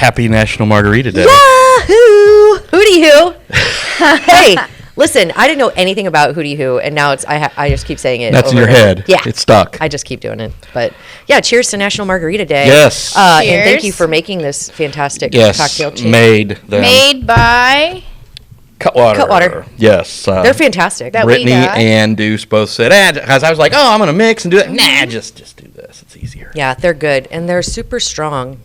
Happy National Margarita Day. Yahoo! Hootie hoo. Hey, listen, I didn't know anything about Hootie hoo, and now I just keep saying it. That's in your head. Yeah. It's stuck. I just keep doing it. But yeah, cheers to National Margarita Day. Yes. And thank you for making this fantastic cocktail change. Made by Cutwater. Yes. They're fantastic. Brittany and Dusch both said, because I was like, I'm going to mix and do that. Nah, just do this. It's easier. Yeah, they're good. And they're super strong.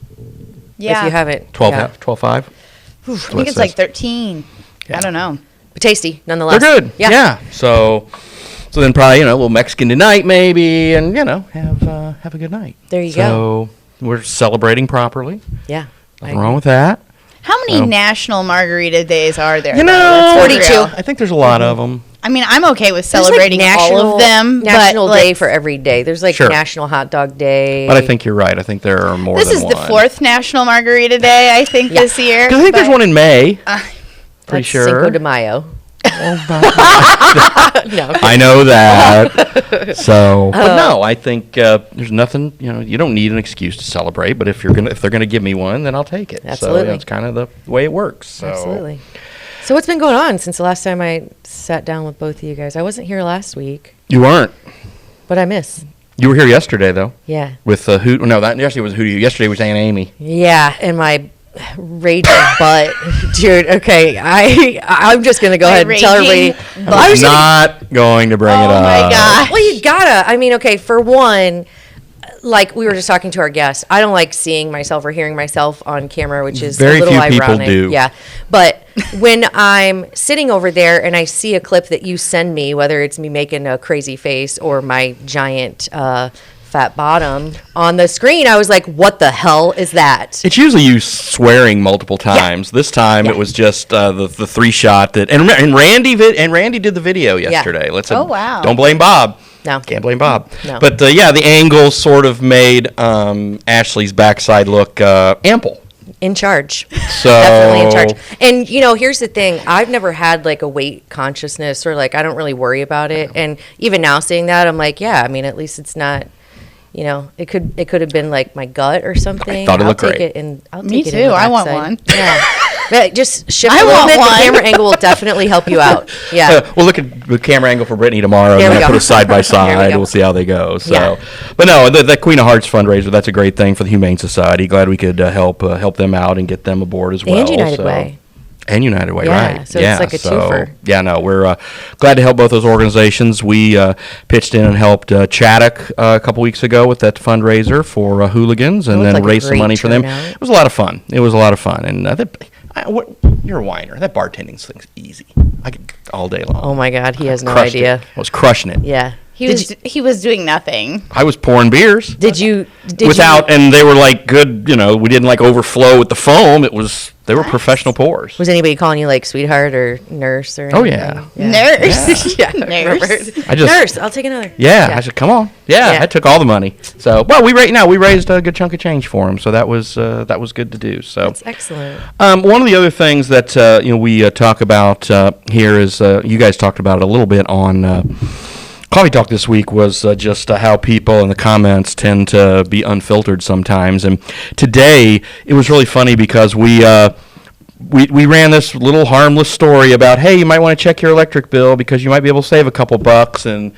Yeah. If you haven't. 12.5? I think it's like 13. Yeah. I don't know. But tasty, nonetheless. They're good. Yeah. So then probably, a little Mexican tonight maybe, and, have a good night. There you go. So we're celebrating properly. Yeah. Nothing wrong with that. How many National Margarita Days are there? 42. I think there's a lot of them. I mean, I'm okay with celebrating all of them. National but Day for every day. There's Sure. National Hot Dog Day. But I think you're right. I think there are more this than is one. the 4th National Margarita Day, I think, this year. 'Cause I think there's one in May. Pretty That's sure. Cinco de Mayo. No. I know that. So, but no, I think there's nothing. You don't need an excuse to celebrate. But if they're gonna give me one, then I'll take it. Absolutely. So that's kind of the way it works. So. Absolutely. So what's been going on since the last time I sat down with both of you guys? I wasn't here last week, You weren't. but I miss. You were here yesterday though. Yeah. With who? No, that yesterday was who? Yesterday was Aunt Amy. Yeah, and my raging butt, dude. Okay, I'm just gonna go ahead and tell everybody. I'm not going to bring it up. Oh my god. Well, you gotta. I mean, okay, for one, like we were just talking to our guest, I don't like seeing myself or hearing myself on camera, which is Very a little few people ironic. do. Yeah, but when I'm sitting over there and I see a clip that you send me, whether it's me making a crazy face or my giant fat bottom on the screen, I was like, what the hell is that? It's usually you swearing multiple times. This time it was just the 3-shot that and Randy did the video yesterday. Oh, wow. Don't blame Bob. No. Can't blame Bob. No. But the angle sort of made Ashley's backside look ample. In charge. So Definitely in charge. And, here's the thing. I've never had, like, a weight consciousness or, like, I don't really worry about it. And even now saying that, I'm like, yeah, I mean, at least it's not, it could have been, like, my gut or something. I thought it looked I'll take great. it in, I'll Me take it too. in the I want backside. one. Yeah. But just shift I a little want bit. one. The camera angle will definitely help you out. Yeah. We'll look at the camera angle for Brittany tomorrow. There And we we'll go. put it side by There we side. go. We'll see how they go. So, Yeah. But no, the Queen of Hearts fundraiser, that's a great thing for the Humane Society. Glad we could help them out and get them aboard as well. And United Way. And United Way, Yeah, right. so it's like a twofer. Yeah, no, we're glad to help both those organizations. We pitched in and helped Chaddock a couple weeks ago with that fundraiser for hooligans and It looked then like a raised some great money for them. turnout. It was a lot of fun. And you're a whiner. That bartending thing's easy. I could all day long. Oh, my God. He has no Crushed idea. it. I was crushing it. Yeah. He was doing nothing. I was pouring beers. Did you? And they were like good, we didn't like overflow with the foam. They were professional pours. Was anybody calling you like sweetheart or nurse or Oh, anything? yeah. Nurse. Yeah. Nurse. Nurse, I'll take another. Yeah, I said, come on. Yeah, I took all the money. So, well, we raised a good chunk of change for him, so that was good to do. So That's excellent. one of the other things that we talk about here is you guys talked about it a little bit on Coffee Talk this week was just how people in the comments tend to be unfiltered sometimes. And today it was really funny because we ran this little harmless story about, hey, you might want to check your electric bill because you might be able to save a couple bucks. And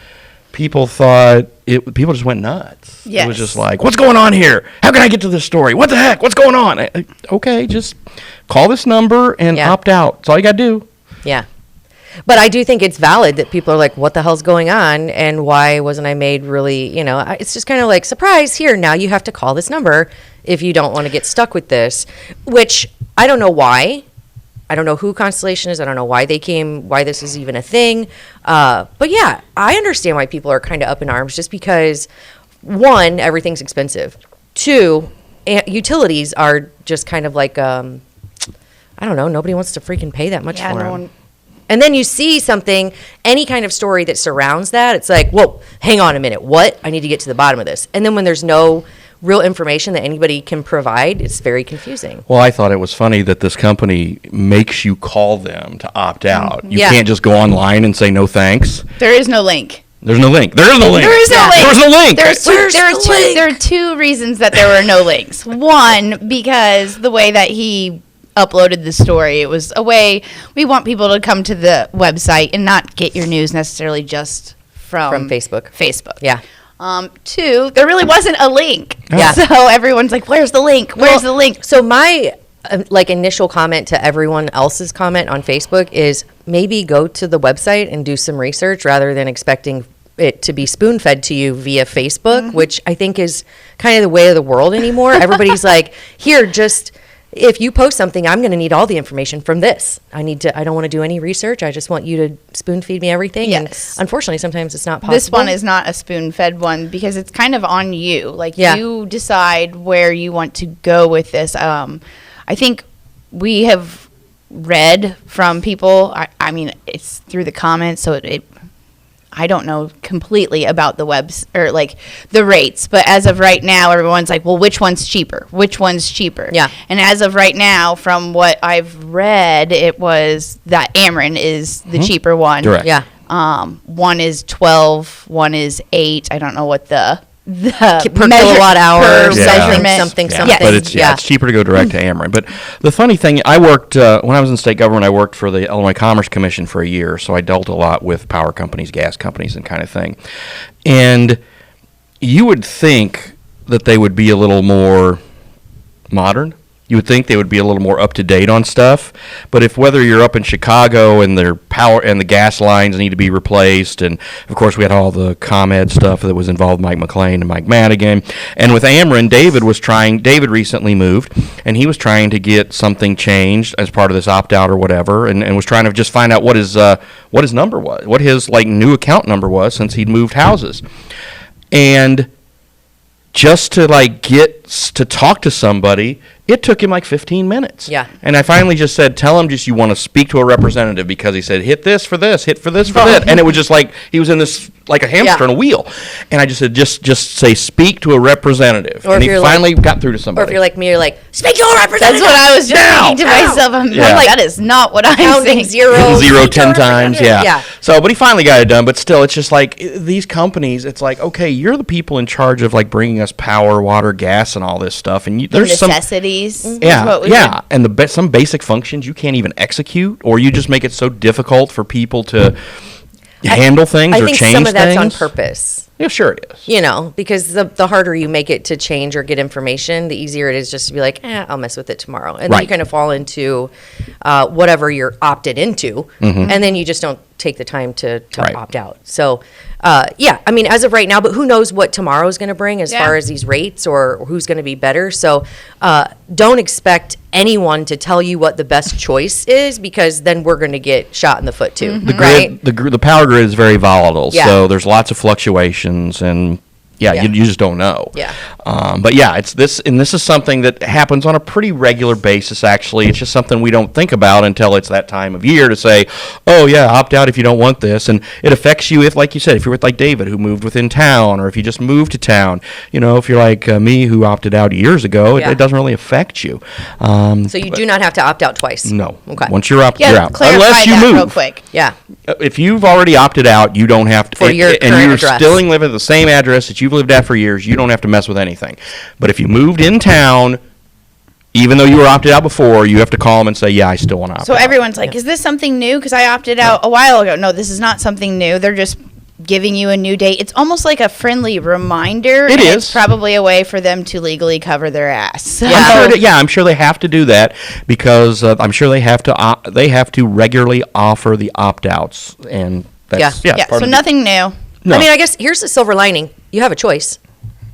people people just went nuts. Yes. It was just like, what's going on here? How can I get to this story? What the heck? What's going on? Okay, just call this number and opt out. That's all you got to do. Yeah. But I do think it's valid that people are like, what the hell's going on? And why wasn't I made really, it's just kind of like, surprise, here, now you have to call this number if you don't want to get stuck with this, which I don't know why. I don't know who Constellation is. I don't know why why this is even a thing. But yeah, I understand why people are kind of up in arms just because, one, everything's expensive. Two, utilities are just kind of like, I don't know, nobody wants to freaking pay that much for them. And then you see something, any kind of story that surrounds that, it's like, whoa, hang on a minute, what? I need to get to the bottom of this. And then when there's no real information that anybody can provide, it's very confusing. Well, I thought it was funny that this company makes you call them to opt out. You Yeah. can't just go online and say no thanks. There is no link. There's no link. There is no link. There is no link. There's no link. There are two reasons that there were no links. One, because the way that he uploaded the story, it was a way we want people to come to the website and not get your news necessarily just from Facebook. Yeah. Two, there really wasn't a link. Yeah. So everyone's like, "Where's the link? Where's the link?" So my initial comment to everyone else's comment on Facebook is maybe go to the website and do some research rather than expecting it to be spoon-fed to you via Facebook, which I think is kind of the way of the world anymore. Everybody's like, here, just if you post something, I'm going to need all the information from this. I don't want to do any research. I just want you to spoon feed me everything. Yes. And unfortunately, sometimes it's not possible. This one is not a spoon-fed one because it's kind of on you. Like, you decide where you want to go with this. I think we have read from people. I mean, it's through the comments, so I don't know completely about the webs or like the rates, but as of right now, everyone's like, well, which one's cheaper? Which one's cheaper? Yeah. And as of right now, from what I've read, it was that Ameren is the cheaper one. Correct. Yeah. One is 12, one is 8. I don't know what the Per kilowatt hour, measurement. something. But it's cheaper to go direct to Ameren. But the funny thing, I worked, when I was in state government, I worked for the Illinois Commerce Commission for a year, so I dealt a lot with power companies, gas companies, and kind of thing. And you would think that they would be a little more modern. You would think they would be a little more up to date on stuff, but whether you're up in Chicago and their power and the gas lines need to be replaced, and of course we had all the ComEd stuff that was involved Mike McLean and Mike Madigan, and with Ameren, David recently moved, and he was trying to get something changed as part of this opt out or whatever, and was trying to just find out what his number was, what his new account number was since he'd moved houses, and just to get to talk to somebody, it took him 15 minutes. Yeah. And I finally just said, tell him just you want to speak to a representative, because he said, hit this for this, hit for this for that. And it was just he was in this, a hamster in a wheel. And I just said, just say, speak to a representative. Or and he finally got through to somebody. Or if you're like me, you're like, speak to a representative. That's what I was just thinking to myself. I'm like, that is not what I'm counting saying. Zero 10 times, yeah. Yeah. So, but he finally got it done. But still, it's just these companies, it's okay, you're the people in charge of bringing us power, water, gas, and all this stuff. And there's some necessities. Yeah, and some basic functions you can't even execute, or you just make it so difficult for people to handle things or change things. I think some of that's on purpose. Yeah, sure it is. Because the harder you make it to change or get information, the easier it is just to be like, I'll mess with it tomorrow. And then you kind of fall into whatever you're opted into, and then you just don't take the time to opt out. So, as of right now, but who knows what tomorrow is going to bring as far as these rates or who's going to be better. So don't expect anyone to tell you what the best choice is, because then we're going to get shot in the foot too. The grid, the power grid is very volatile, so there's lots of fluctuations, and you just don't know. Yeah. But it's this, and this is something that happens on a pretty regular basis, actually. It's just something we don't think about until it's that time of year to say, opt out if you don't want this. And it affects you if, like you said, if you're with David, who moved within town, or if you just moved to town. If you're like me, who opted out years ago, it doesn't really affect you. So you do not have to opt out twice? No. Okay. Once you're opted, you're out. Unless you move. Real quick. Yeah. If you've already opted out, you don't have to. For your current and you're address. Still living at the same address that you've lived at for years, you don't have to mess with anything. But if you moved in town, even though you were opted out before, you have to call them and say, I still want to opt out. So everyone's like, is this something new? Because I opted out a while ago. No, this is not something new. They're just giving you a new date. It's almost like a friendly reminder. It is. It's probably a way for them to legally cover their ass. So. I'm sure they have to do that, because I'm sure they have to regularly offer the opt-outs, and that's so nothing new. No. I guess here's the silver lining. You have a choice.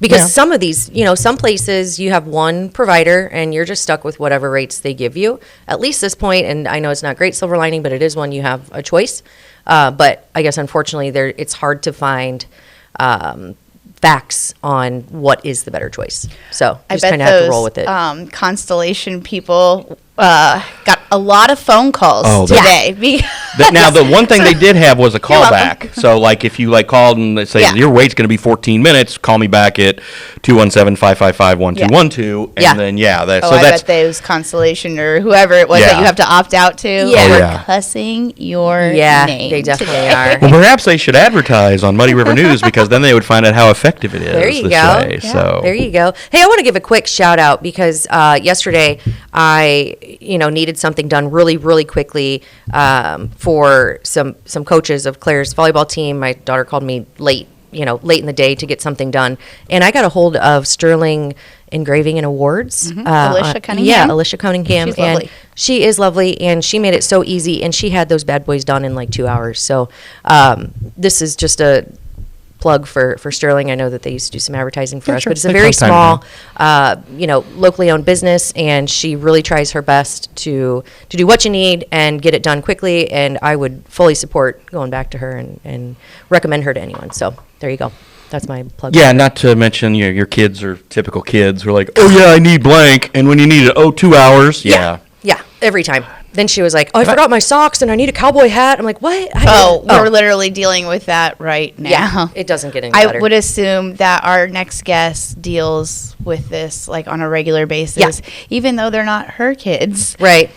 Because some of these, some places you have one provider and you're just stuck with whatever rates they give you. At least this point, and I know it's not great silver lining, but it is one you have a choice. But I guess unfortunately it's hard to find facts on what is the better choice. So just kind of have to roll with it. Constellation people got a lot of phone calls today. Now, the one thing they did have was a welcome. callback. So, like, if you, like, called and they say, your wait's going to be 14 minutes, call me back at 217-555-1212. And then, I bet those Constellation or whoever it was that you have to opt out to are cussing your name. They definitely today. are. Well, perhaps they should advertise on Muddy River News because then they would find out how effective it is. There you this go. way. So. There you go. Hey, I want to give a quick shout out because yesterday I, needed something done really, really quickly for some coaches of Claire's volleyball team. My daughter called me late in the day to get something done, and I got a hold of Sterling Engraving and Awards. Alicia Cunningham. Yeah, Alicia Cunningham. She's lovely. And she is lovely, and she made it so easy, and she had those bad boys done in like 2 hours. So this is just a plug for Sterling. I know that they used to do some advertising for us, sure. but it's a They very come time small, locally owned business, and she really tries her best to do what you need and get it done quickly, and I would fully support going back to her and recommend her to anyone. So there you go. That's my plug. Yeah, not to mention your kids are typical kids who are like, I need blank, and when you need it, 2 hours. Yeah, every time. Then she was like, I forgot my socks and I need a cowboy hat. I'm like, what? We're literally dealing with that right now. Yeah, it doesn't get any better. I would assume that our next guest deals with this like on a regular basis, even though they're not her kids. Right.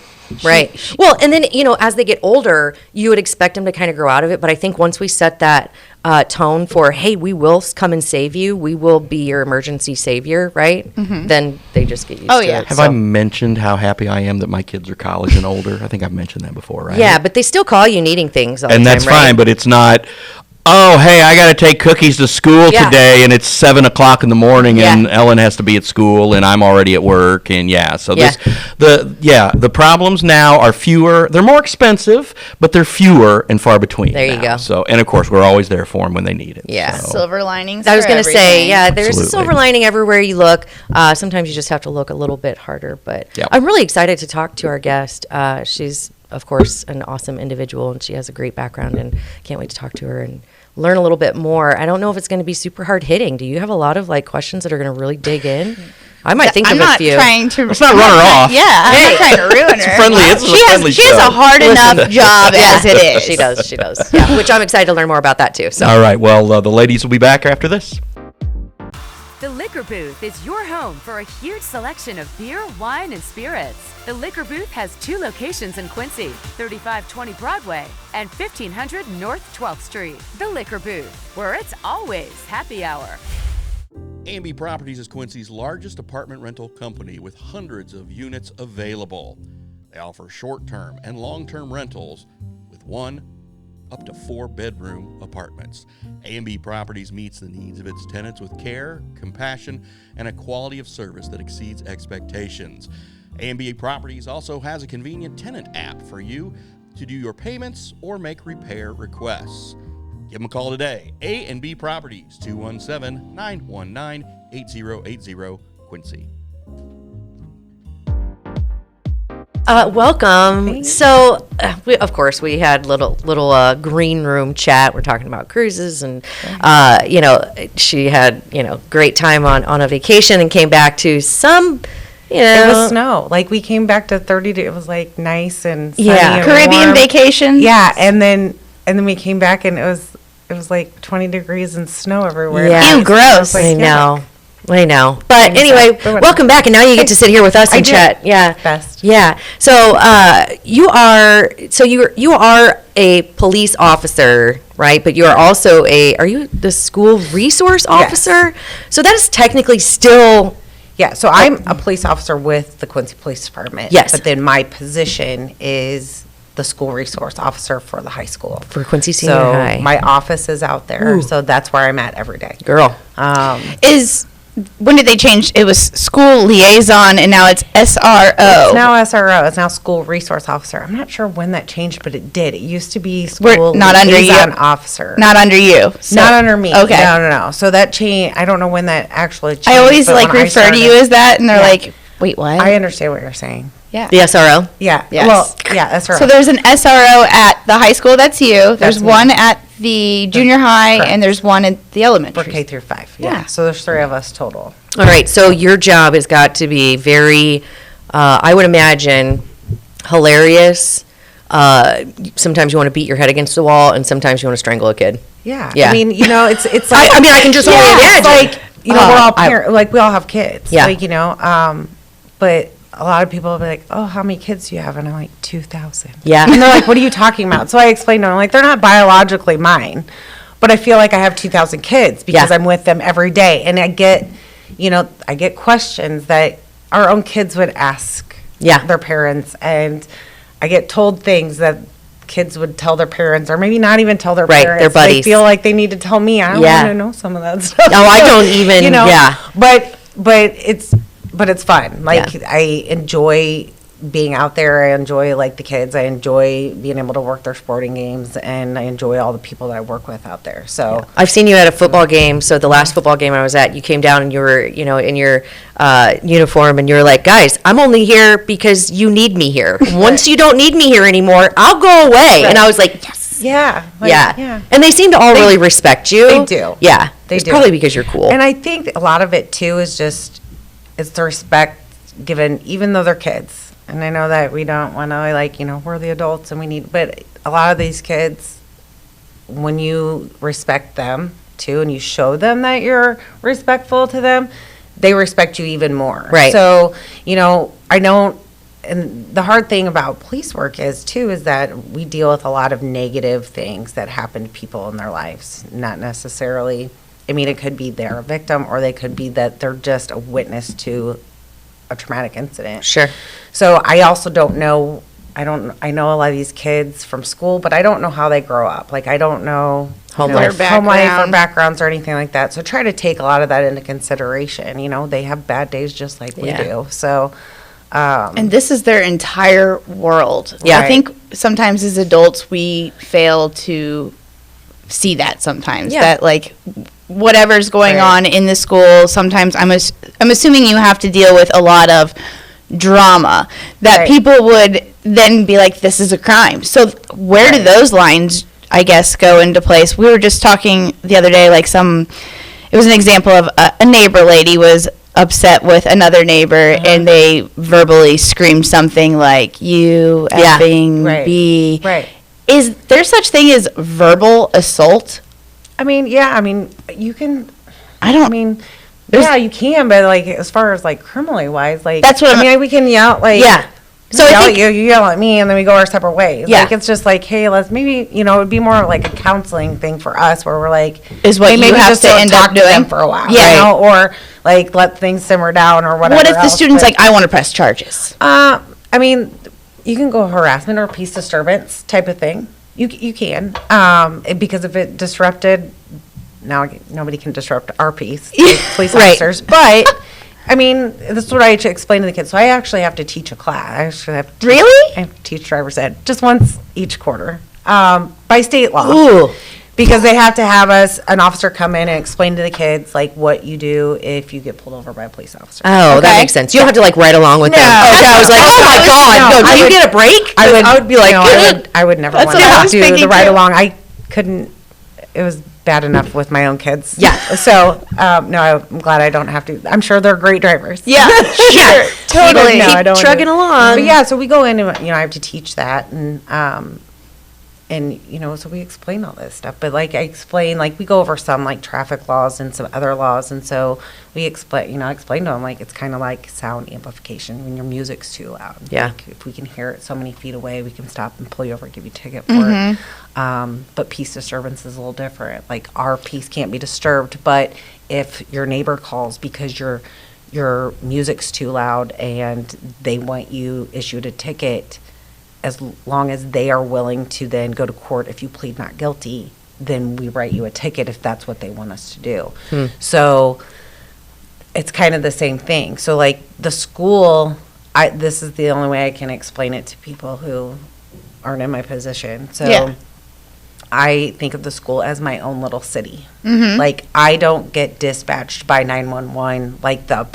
Well, and then, as they get older, you would expect them to kind of grow out of it. But I think once we set that tone for, hey, we will come and save you, we will be your emergency savior, right? Then they just get used to it. Have I mentioned how happy I am that my kids are college and older? I think I've mentioned that before, right? Yeah, but they still call you needing things all the time, and that's right? fine, but it's not, hey, I got to take cookies to school today, and it's 7 o'clock in the morning, and Ellen has to be at school, and I'm already at work, and so the problems now are fewer. They're more expensive, but they're fewer and far between. There you go. So, and of course, we're always there for them when they need it. Yeah. So. Silver linings. I was going to say, there's Absolutely. a silver lining everywhere you look. Sometimes you just have to look a little bit harder, but I'm really excited to talk to our guest. She's, of course, an awesome individual, and she has a great background, and can't wait to talk to her and learn a little bit more. I don't know if it's going to be super hard hitting. Do you have a lot of questions that are going to really dig in? I might think of a few. Let's not run her off. Yeah, I'm not trying to ruin her. She has a hard enough job as it is. She does. Yeah, which I'm excited to learn more about that too. So. All right. Well, the ladies will be back after this. The Liquor Booth is your home for a huge selection of beer, wine, and spirits. The Liquor Booth has 2 locations in Quincy, 3520 Broadway and 1500 North 12th Street. The Liquor Booth, where it's always happy hour. A&B Properties is Quincy's largest apartment rental company with hundreds of units available. They offer short-term and long-term rentals with 1 up to 4 bedroom apartments. A&B Properties meets the needs of its tenants with care, compassion, and a quality of service that exceeds expectations. A&B Properties also has a convenient tenant app for you to do your payments or make repair requests. Give them a call today. A&B Properties, 217-919-8080, Quincy. Welcome. Thanks. So, we had little green room chat. We're talking about cruises, and she had great time on a vacation and came back to some. It was snow. We came back to 30 days. It was nice and sunny and Caribbean warm. vacation. Yeah, and then we came back and it was 20 degrees and snow everywhere. Yeah. Ew, gross. I know. But anyway, welcome back, and now you get to sit here with us and chat. Yeah. Best. Yeah. So you are a police officer, right? But you are also are you the school resource officer? So that is technically still. Yeah, so I'm a police officer with the Quincy Police Department. Yes. But then my position is the school resource officer for the high school. For Quincy Senior so High. My office is out there, Ooh. so that's where I'm at every day. Girl. When did they change? It was school liaison, and now it's SRO. It's now SRO. It's now school resource officer. I'm not sure when that changed, but it did. It used to be school not under you. liaison officer. Not under you. Not under me. Okay. No. So that changed. I don't know when that actually changed. I always but when I refer to you started- as that, and they're Yeah. like, wait, what? I understand what you're saying. Yeah. The SRO. Yeah. Yes. Well, yeah, SRO. So there's an SRO at the high school. That's you. There's That's me. one at the junior high, Correct. and there's one at the for elementary. K through 5. Yeah. Yeah. So there's 3 of us total. All right. So your job has got to be very, I would imagine, hilarious. Sometimes you want to beat your head against the wall, and sometimes you want to strangle a kid. Yeah. Yeah. I mean, it's like, I mean, I can just only imagine. like, we're all parents, we all have kids. Yeah. Like, but a lot of people will be like, oh, how many kids do you have? And I'm like, 2,000. Yeah. And they're like, what are you talking about? So I explained to them, like, they're not biologically mine, but I feel like I have 2,000 kids because I'm with them every day. And I get questions that our own kids would ask their parents. And I get told things that kids would tell their parents, or maybe not even tell their parents. Their buddies. They feel like they need to tell me. I don't want to know some of that stuff. No, I don't even, But it's fun. Like, I enjoy being out there. I enjoy, like, the kids. I enjoy being able to work their sporting games, and I enjoy all the people that I work with out there. So I've seen you at a football game. So the last football game I was at, you came down and you were, in your uniform, and you were like, guys, I'm only here because you need me here. Once you don't need me here anymore, I'll go away. And I was like, yes. Yeah. Yeah. And they seem to all really respect you. They do. Yeah. They it's do. probably because you're cool. And I think a lot of it, too, is just, it's the respect given, even though they're kids. And I know that we don't want to, we're the adults and we need, but a lot of these kids, when you respect them, too, and you show them that you're respectful to them, they respect you even more. Right. So, I don't, and the hard thing about police work is that we deal with a lot of negative things that happen to people in their lives. Not necessarily, it could be they're a victim, or they could be that they're just a witness to a traumatic incident. Sure. So I also don't know, I know a lot of these kids from school, but I don't know how they grow up. Like, I don't know Home life life. or backgrounds or anything like that. So try to take a lot of that into consideration. They have bad days just like we do. So, and this is their entire world. Yeah. I think sometimes as adults we fail to see that sometimes. Yeah. That, like, whatever's going on in the school, sometimes I'm assuming you have to deal with a lot of drama that people would then be like, this is a crime. So where do those lines, I guess, go into place? We were just talking the other day, like, it was an example of a neighbor lady was upset with another neighbor, and they verbally screamed something like, you effing B. Right. Is there such thing as verbal assault? You can. You can, but, like, as far as, like, criminally wise, like, that's what we can yell, like, So yell at you, you yell at me, and then we go our separate ways. Yeah. Like, it's just like, hey, let's maybe, it would be more like a counseling thing for us, where we're like, is what hey, you maybe have just to don't end talk up to them doing for a while, Yeah. or like let things simmer down or whatever. What if the else, student's but- like, I want to press charges? You can go harassment or peace disturbance type of thing. You can, because if it disrupted, now nobody can disrupt our peace, like police officers. But this is what I explain to the kids. So I actually have to teach a class. I actually have to Really? I have to teach driver's ed just once each quarter, by state law. Ooh. Because they have to have an officer come in and explain to the kids, like, what you do if you get pulled over by a police officer. Oh, that makes sense. You don't have to, like, ride along with them. No. Okay, I was like, oh my God. No, Do you get a break? I would be like, I would never That's want what I to was do thinking, the ride too. along. I couldn't. It was bad enough with my own kids. Yeah. So, no, I'm glad I don't have to. I'm sure they're great drivers. Yeah, sure, totally. No, I Keep don't trugging along. But yeah, so we go in and, I have to teach that, and so we explain all this stuff. But, like, I explain, like, we go over some, like, traffic laws and some other laws, and so we explain to them, like, it's kind of like sound amplification when your music's too loud. Yeah. Like, if we can hear it so many feet away, we can stop and pull you over and give you a ticket for it. But peace disturbance is a little different. Like, our peace can't be disturbed, but if your neighbor calls because your music's too loud and they want you issued a ticket, as long as they are willing to then go to court, if you plead not guilty, then we write you a ticket if that's what they want us to do. So it's kind of the same thing. So, like, the school, this is the only way I can explain it to people who aren't in my position. So I think of the school as my own little city. Like, I don't get dispatched by 911 like the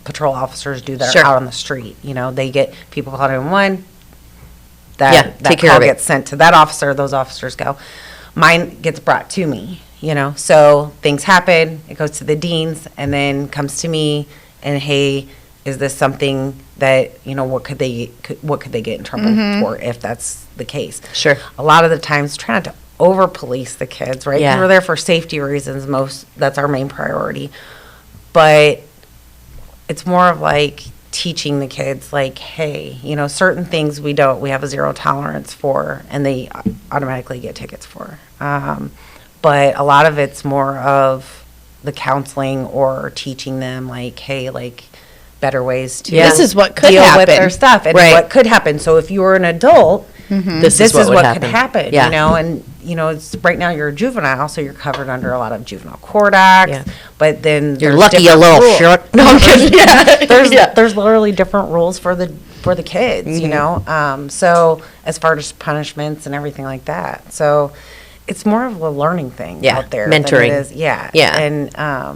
patrol officers do that are out on the street. They get people called 911. That take care call of it. gets sent to that officer, those officers go. Mine gets brought to me, so things happen, it goes to the deans, and then comes to me, and hey, is this something that, what could they get in trouble for if that's the case? Sure. A lot of the times, try not to over police the kids, right? 'Cause Yeah. we're there for safety reasons. That's our main priority. But it's more of like teaching the kids, like, hey, certain things we have a zero tolerance for, and they automatically get tickets for. But a lot of it's more of the counseling or teaching them, like, hey, like, better ways to This is what could deal happen. with their stuff and Right. what could happen. So if you were an adult, This this is would what could happen, Yeah. and it's right now you're a juvenile, so you're covered under a lot of juvenile court acts. Yeah. But then You're there's lucky, you different little rules. shit. No, I'm kidding. Yeah. There's literally different rules for the kids, so as far as punishments and everything like that. So it's more of a learning thing Yeah, out there. than mentoring. it is, yeah. Yeah.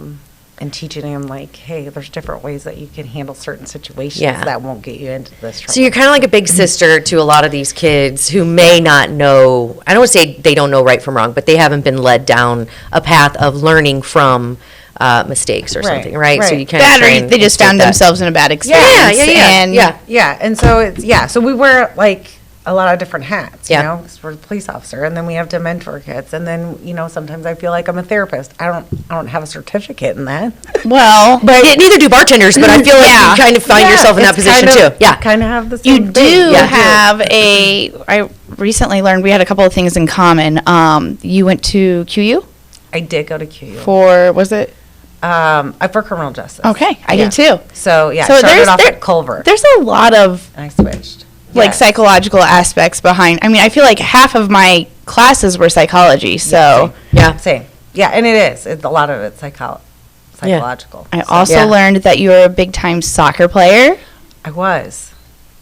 And teaching them, like, hey, there's different ways that you can handle certain situations Yeah. that won't get you into this trouble. So you're kind of like a big sister to a lot of these kids who may not know, I don't want to say they don't know right from wrong, but they haven't been led down a path of learning from mistakes or Right, something, right? So right. you kind of That or they just found themselves in a bad experience. And Yeah, and so so we wear, like, a lot of different hats, Yeah. 'cause we're a police officer, and then we have to mentor kids, and then, sometimes I feel like I'm a therapist. I don't have a certificate in that. Well, But neither do bartenders, but I feel like Yeah. you kind of find yourself in that position too. Yeah. Kind of have the you same do thing. Yeah. have I recently learned we had a couple of things in common. You went to QU I did go to QU. for, was it? For criminal justice. Okay, I Yeah. did too. So, yeah, So I started there's- off there- at Culver, There's a lot of and I switched. like Yes. psychological aspects behind. I mean, I feel like half of my classes were psychology, so Yeah. Same. Yeah, and it is. A lot of it's psychological. I So, also Yeah. learned that you were a big time soccer player. I was.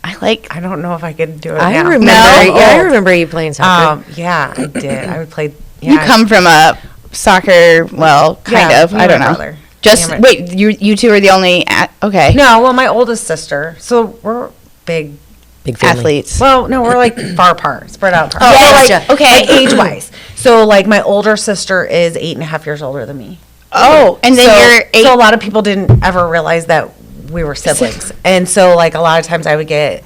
I don't know if I could do it I now. remember. No? Yeah, I Oh. remember you playing soccer. Yeah, I did. I would play. You come from a soccer, well, kind of. I don't know. Just Yeah, wait, you two are the only okay. No, well, my oldest sister. So we're big. Big family. Athletes. Well, no, we're like far apart, spread out. Oh, like, gotcha. Okay. like age-wise. So, like, my older sister is 8.5 years older than me. Oh, and then you're 8. So a lot of people didn't ever realize that we were siblings, and so, like, a lot of times I would get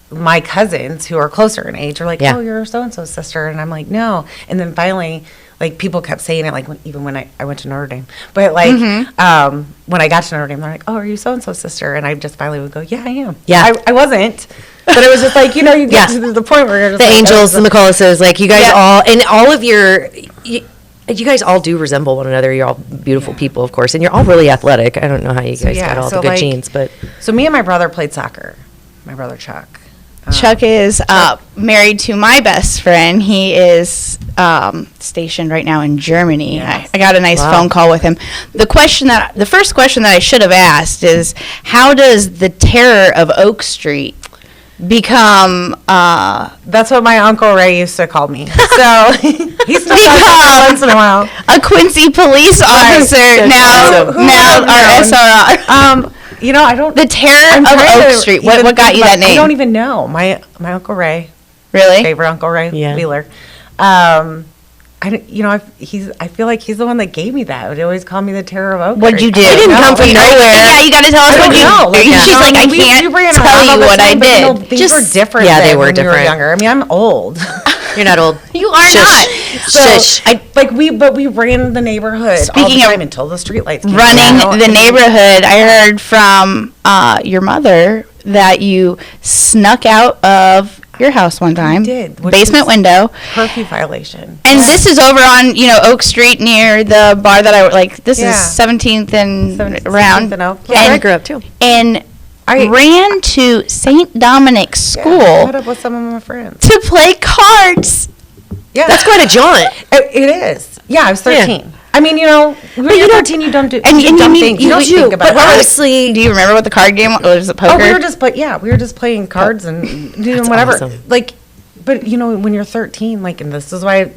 my cousins who are closer in age are like, Yeah. "Oh, you're so and so's sister," and I'm like, "No." And then finally, like, people kept saying it, like, even when I went to Notre Dame, but like, when I got to Notre Dame, they're like, "Oh, are you so and so's sister?" And I just finally would go, "Yeah, I am." Yeah. I wasn't, but it was just like, you get Yeah. to the point where you're just The like, Angels, the oh, McCulloughs, like you guys Yeah. all, and all of you guys all do resemble one another. You're all beautiful people, of course, and you're all really athletic. I don't know how you guys yeah, got all so, the good like, genes, but So me and my brother played soccer. My brother Chuck. Chuck is married to my best friend. He is stationed right now in Germany. Yes. I got a nice Wow. phone call with him. The first question that I should have asked is, how does the terror of Oak Street become? That's what my Uncle Ray used to call me. So he still does that once in a while. A Quincy police officer now, Who now would our have SRR. I don't. The terror I'm of trying Oak to Street. even What got think you about- that name? I don't even know. My Uncle Ray, Really? favorite Uncle Ray Yeah. Wheeler. I feel like he's the one that gave me that. Would always call me the terror of Oak. What'd you do? Street. I It didn't don't come know. from nowhere. Yeah, you got to tell us I what don't you. know. Like, She's like, I we can't ran tell around you all the what I time, but, did. things Just- were different. yeah, they than were when we different. younger. I mean, I'm old. you're not old. You are Shush. not. Shush. We ran the neighborhood all Speaking the of time until the streetlights came Running on. the neighborhood, I heard from your mother that you snuck out of your house one time. did, which Basement was- window. Curfew violation. And this is over on, Oak Street near the bar that I like. This Yeah. is 17th and 17th round. and Oak. Yeah, I And, grew up too. and I- ran to St. Dominic's Yeah, I School met up with some of my friends. to play cards. Yeah, That's quite a jaunt. It is. Yeah, I was 13. I mean, when you're 13, you don't do and you dumb need- things. you don't do, think about But it. honestly, Do you remember what the card game was? Was it poker? Oh, we were just playing cards and doing That's whatever. awesome. Like, but when you're 13, like, and this is why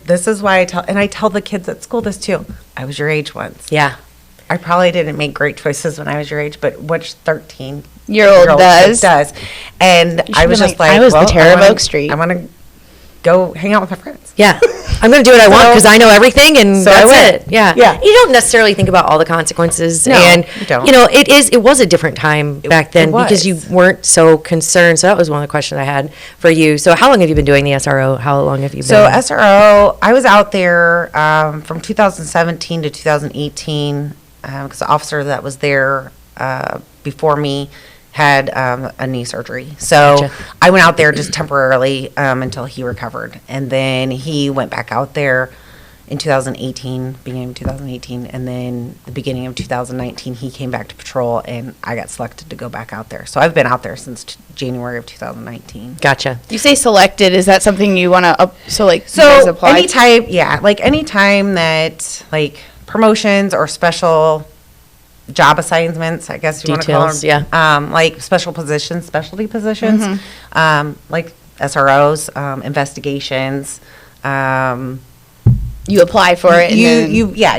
I tell the kids at school this too. I was your age once. yeah. I probably didn't make great choices when I was your age, but which 13 Year old kid does. does. And I should've was been just like, like, I was the well, terror of wanna- Oak Street. I want to go hang out with my friends. Yeah. I'm going to do what I want because I know everything, and So I that's went. it. Yeah. Yeah. You don't necessarily think about all the consequences. No, and, you don't. it was a different time back then because you was. weren't so concerned. So that was one of the questions I had for you. So how long have you been doing the SRO? How long have you been? So SRO, I was out there from 2017 to 2018 because the officer that was there before me had a knee surgery. So Gotcha. I went out there just temporarily until he recovered. And then he went back out there in 2018, beginning of 2018. And then the beginning of 2019, he came back to patrol and I got selected to go back out there. So I've been out there since January of 2019. Gotcha. You say selected, is that something you want to, you guys So apply? anytime that like promotions or special job assignments, I guess you want to call them. Details, yeah. Like special positions, specialty positions, like SROs, investigations. You apply for it, and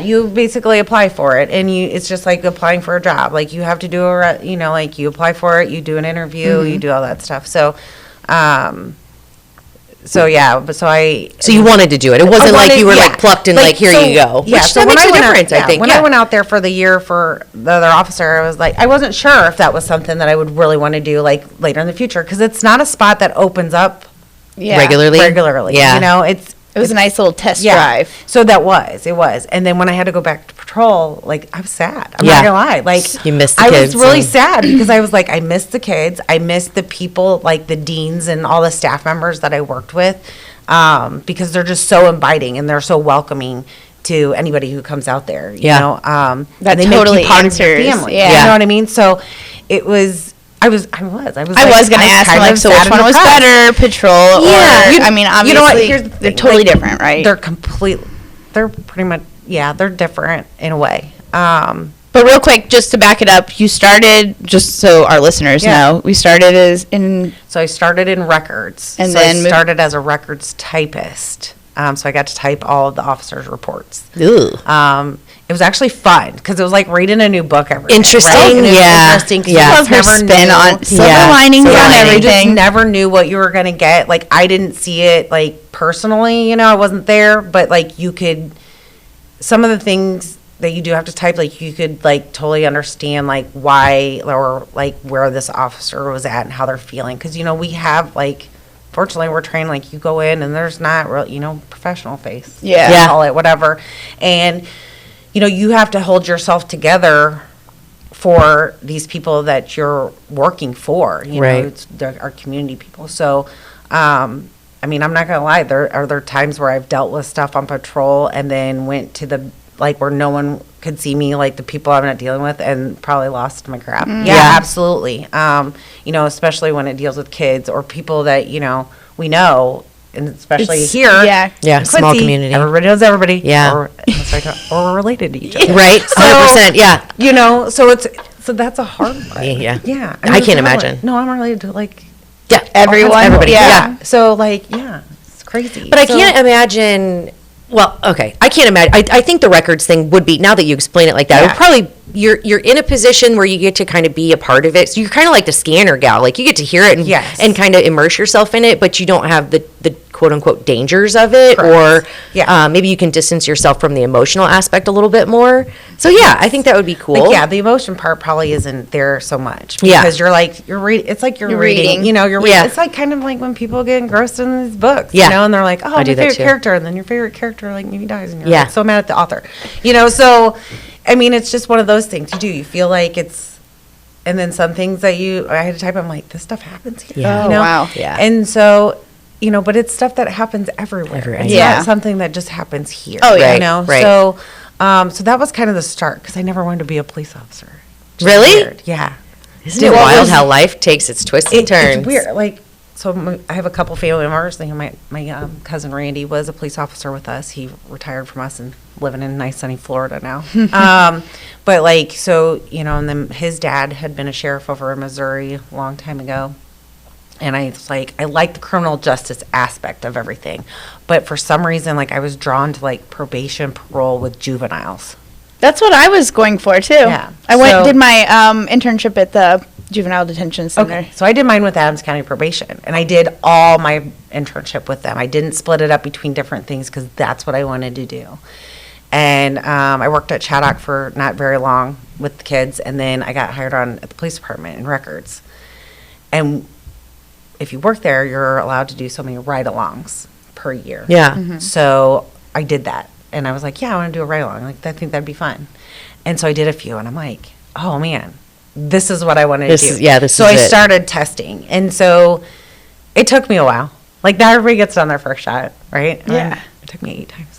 You basically apply for it, and it's just like applying for a job. Like you have to do like you apply for it, you do an interview, you do all that stuff. So, so you wanted to do it. It wasn't like you were like plucked and like, here you go. Yeah, Which so that when makes I a went out- difference, I yeah, think. When Yeah. I went out there for the year for the other officer, I was like, I wasn't sure if that was something that I would really want to do like later in the future because it's not a spot that opens up Regularly? Yeah. You know, it was a nice little test yeah. drive. So it was. And then when I had to go back to patrol, like I was sad. I'm Yeah. not gonna lie. Like You missed the I kids was really and- sad because I was like, I missed the kids. I missed the people, like the deans and all the staff members that I worked with, because they're just so inviting and they're so welcoming to anybody who comes out there. Yeah. You know, That and they make you totally part of your answers, family. yeah. You know what I mean? So it was. I was I like, was going to ask, kind like, of so sad which and one was depressed. better, patrol Yeah. or, I mean, obviously, You know what? Here's the they're thing, totally like, different, right? They're pretty much, yeah, they're different in a way. But real quick, just to back it up, you started, just so our listeners Yeah. know, we started as in, So I started in records. And so then I moved- started as a records typist. So I got to type all of the officers' reports. Ooh. It was actually fun because it was like reading a new book every day. Interesting, right? And it was yeah. interesting 'cause Yeah. you love just her never spin knew- on silver Yeah. linings Silver on lining. You just everything. never knew what you were going to get. Like, I didn't see it, like, personally, you know, I wasn't there, but, like, you could, some of the things that you do have to type, like, you could, like, totally understand, like, why or, like, where this officer was at and how they're feeling. Because, you know, we have, like, fortunately, we're trained, like, you go in and there's not real, you know, professional face. Yeah. Yeah. Call it, whatever. And, you know, you have to hold yourself together for these people that you're working for. You Right. know, they're our community people. So, I mean, I'm not gonna lie. There are times where I've dealt with stuff on patrol and then went to the like where no one could see me, like the people I'm not dealing with, and probably lost my crap. Yeah, Yeah. absolutely. You know, especially when it deals with kids or people that you know we know, and especially It's- here. yeah. Yeah, in small Quincy, community. Everybody knows everybody. Yeah. Or we're related to each other. Right? 100%. Yeah. You know, so that's a hard one. Yeah. Yeah. I it's can't a hard imagine. one. No, I'm related to like Yeah. Everyone. Everybody. Yeah. So like yeah, it's crazy. But I So- can't imagine. Well, okay, I can't imagine. I think the records thing would be, now that you explain it like that, it would Yeah. probably, you're in a position where you get to kind of be a part of it. So you're kind of like the scanner gal. Like you get to hear it and, Yes. and kind of immerse yourself in it, but you don't have the quote unquote dangers of it. Correct. Or Yeah. maybe you can distance yourself from the emotional aspect a little bit more. So yeah, I think that would be cool. Like, yeah, the emotion part probably isn't there so much Yeah. because you're like you're reading. It's like you're reading. reading. You know, you're reading. Yeah. It's like kind of like when people get engrossed in these books. Yeah. You know, and they're like, oh, I my do that favorite too. character, and then your favorite character like maybe dies, and you're Yeah. like, so mad at the author. You know, so I mean, it's just one of those things you do. You feel like it's, and then some things that I had to type. I'm like, this stuff happens here. Yeah. You Oh, know? wow. Yeah. And so. You know, but it's stuff that happens everywhere. Everywhere. It's Yeah. not something that just happens here. Oh, yeah. You know, Right. so so that was kind of the start because I never wanted to be a police officer. Which is Really? weird. Yeah. Isn't it Well, wild was- how life takes its twists and turns? It's weird. Like, so I have a couple family members. You know, my cousin Randy was a police officer with us. He retired from us and living in nice sunny Florida now. But like, so you know, and then his dad had been a sheriff over in Missouri a long time ago. And I was like, I like the criminal justice aspect of everything, but for some reason, like I was drawn to like probation, parole with juveniles. That's what I was going for too. Yeah. I So- did my internship at the juvenile detention center. Okay, so I did mine with Adams County Probation, and I did all my internship with them. I didn't split it up between different things because that's what I wanted to do. And I worked at Chaddock for not very long with the kids, and then I got hired on at the police department in records. And if you work there, you're allowed to do so many ride-alongs per year. Yeah. So I did that, and I was like, yeah, I want to do a ride-along. Like, I think that'd be fun. And so I did a few, and I'm like, oh, man, this is what I want to do. So I started testing. And so it took me a while. Like, not everybody gets done their first shot, right? Yeah. It took me 8 times.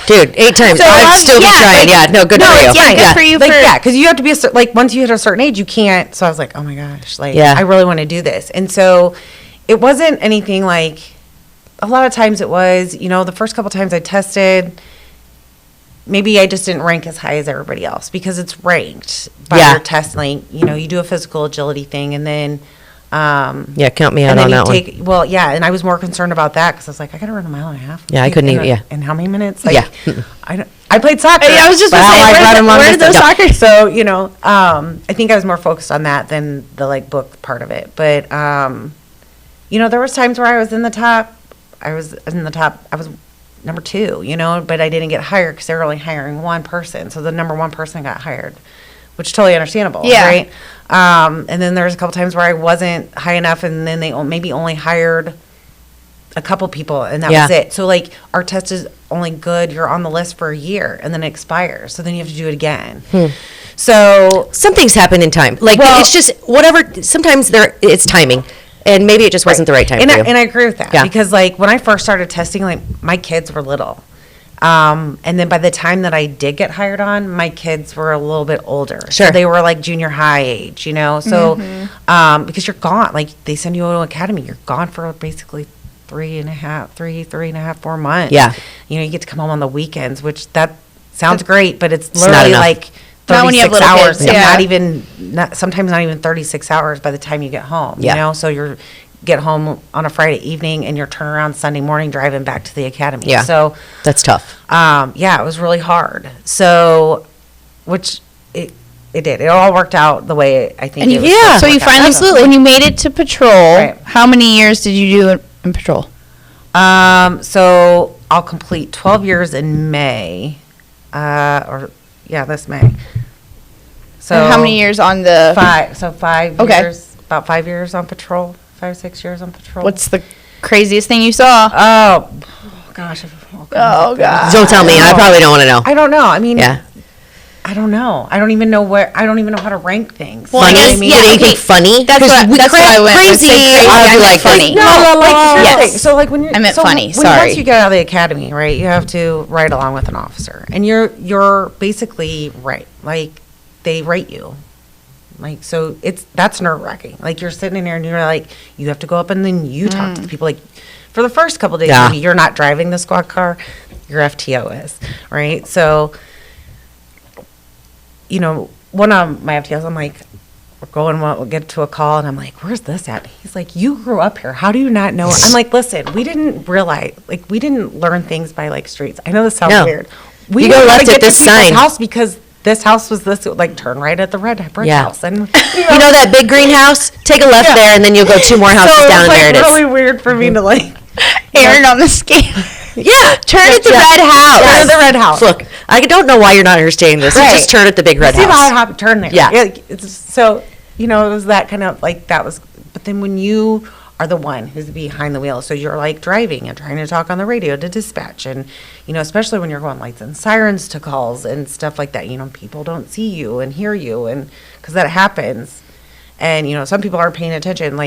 Dude, 8 times. So, I'd still be trying. Good for you. Good for you. Like, because you have to be like, once you hit a certain age, you can't. So I was like, oh my gosh, like, I really want to do this. And so it wasn't anything like, a lot of times it was, the first couple times I tested, maybe I just didn't rank as high as everybody else because it's ranked by your test. Like, you do a physical agility thing, and then count me out on that one. Well, yeah, and I was more concerned about that because I was like, I got to run a mile and a half. Yeah, I couldn't even. Yeah. In how many minutes? Like, I played soccer. I was just going to say, where did those soccer? So, I think I was more focused on that than the book part of it. But, there was times where I was in the top. I was number 2, but I didn't get hired because they were only hiring one person. So the number 1 person got hired, which is totally understandable, right? And then there was a couple times where I wasn't high enough, and then they maybe only hired a couple people, and that was it. So, our test is only good. You're on the list for a year, and then it expires. So then you have to do it again. So some things happen in time. It's just whatever. Sometimes it's timing. And maybe it just wasn't the right time for you. And I agree with that. Because, when I first started testing, my kids were little. And then by the time that I did get hired on, my kids were a little bit older. Sure. So they were, junior high age, So, because you're gone. They send you to an academy. You're gone for basically 3.5, 4 months. Yeah. You get to come home on the weekends, which that sounds great, but it's not literally, enough. 36 hours, kids, sometimes not even 36 hours by the time you get home, so you're get home on a Friday evening and you're turning around Sunday morning driving back to the academy. So that's tough. It was really hard. So, which it did. It all worked out the way I think it was. So you finally, when you made it to patrol, how many years did you do in patrol? So I'll complete 12 years in May, this May. So and how many years on the 5? So 5 years. About 5 years on patrol. 5 or 6 years on patrol. What's the craziest thing you saw? Oh gosh. Oh God. Don't tell me. I probably don't want to know. I don't know. I mean, I don't know. I don't even know how to rank things. Funny? Anything funny? That's what I went. Crazy. I like funny. Yes. So when you're, I meant funny. Once you get out of the academy, right, you have to ride along with an officer, and you're basically right. They rate you. So that's nerve wracking. You're sitting in there and you're you have to go up and then you talk to the people. For the first couple of days, maybe you're not driving the squad car, your FTO is, right? So, one of my FTOs, I'm like, we'll get to a call, and I'm like, where's this at? He's like, you grew up here. How do you not know? I'm like, listen, we didn't realize, we didn't learn things by streets. I know this sounds weird. We go left at this sign. House because this house was this, turn right at the red house. And that big greenhouse? Take a left there, and then you'll go 2 more houses down, and there it is. It's really weird for me to Erin on the scale. Turn at the red house. Turn at the red house. Look, I don't know why you're not understanding this. You just turn at the big red house. See how I have to turn there. Yeah. So, it was that kind of that was, but then when you are the one who's behind the wheel, so you're driving and trying to talk on the radio to dispatch, and especially when you're going lights and sirens to calls and stuff like that, people don't see you and hear you, and because that happens, and some people aren't paying attention.